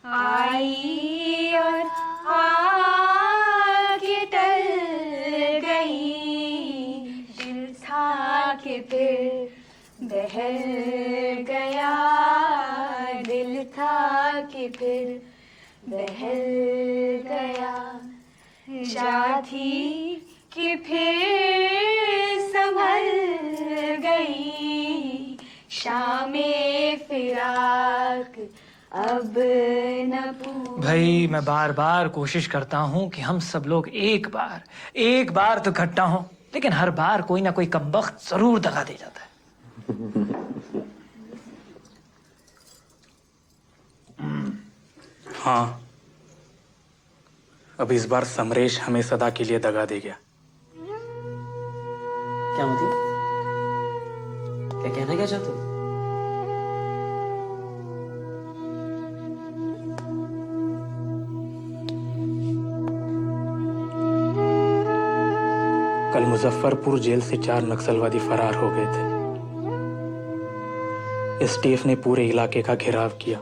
आई और आके टल गई, दिल था के फिर बहल गया, दिल था कि फिर बहल गया, जाती कि फिर संभल गई, शामे फिराक अब न पूछ। भाई मैं बार बार कोशिश करता हूँ कि हम सब लोग एक बार तो इकट्ठा हों, लेकिन हर बार कोई ना कोई कमबख्त जरूर दगा दे जाता है। हाँ, अब इस बार समरेश हमें सदा के लिए दगा दे गया। क्या मतलब? क्या कहना क्या चाहते हो? कल मुजफ्फरपुर जेल से 4 नक्सलवादी फरार हो गए थे। एसटीएफ ने पूरे इलाके का घेराव किया।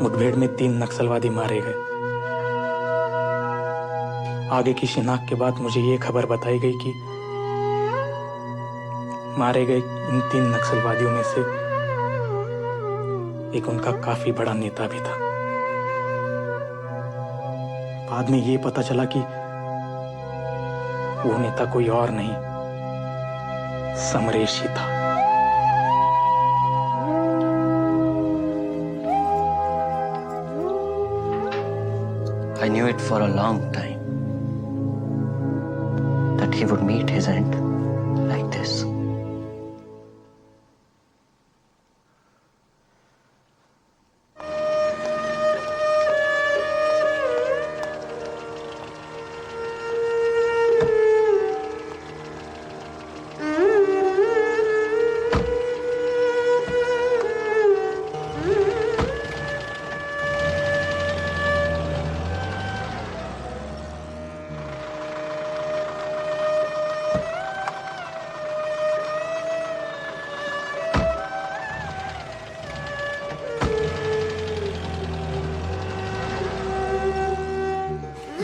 मुठभेड़ में 3 नक्सलवादी मारे गए। आगे की शिनाख्त के बाद मुझे ये खबर बताई गई कि मारे गए इन 3 नक्सलवादियों में से एक उनका काफी बड़ा नेता भी था। बाद में ये पता चला कि वो नेता कोई और नहीं, समरेश ही था। I knew it for a long time that he would meet his end like this.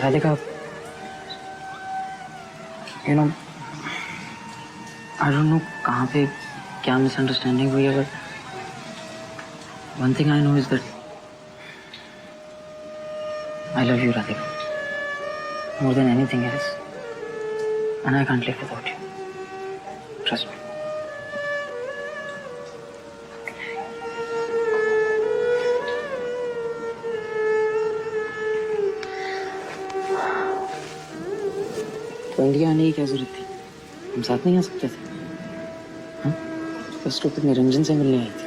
Radhika, you know I don't no कहाँ पे क्या मिसअंडरस्टैंडिंग हुई है, but one thing I know is that I love you Radhika, more than anything else, and I can't live without you, trust me. तो India आने की क्या जरूरत थी? हम साथ नहीं आ सकते थे? हाँ? बस तो निरंजन से मिलने आई थी।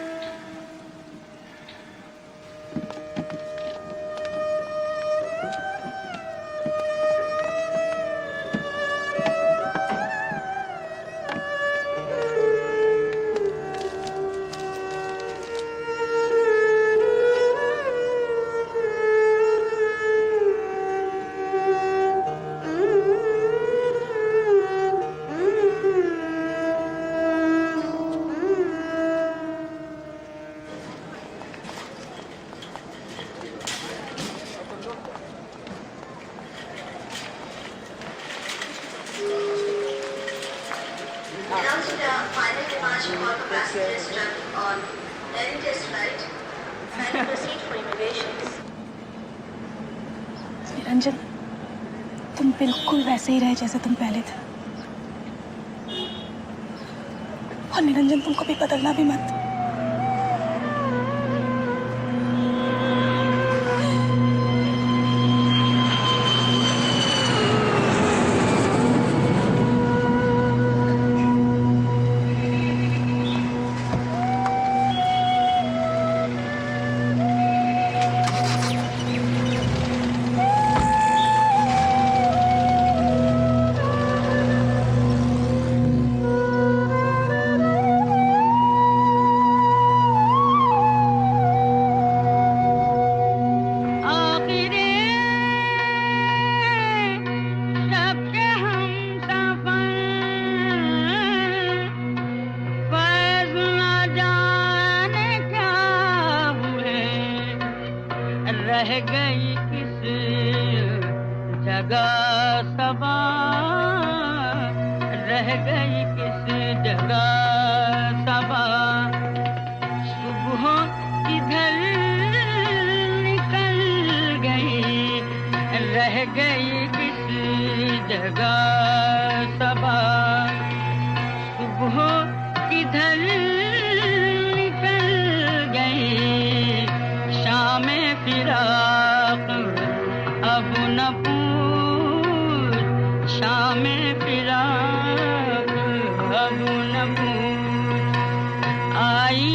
निरंजन, तुम बिल्कुल वैसे ही रहे जैसे तुम पहले थे, और निरंजन तुमको भी बदलना भी मत। रह गई किस जगह सबा, रह गई किस जगह सबा, सुबह किधर निकल गई, रह गई किस जगह सबा, सुबह किधर निकल गई, शाम फिराक अब न पूछ, शाम फिराक अब न पूछ, आई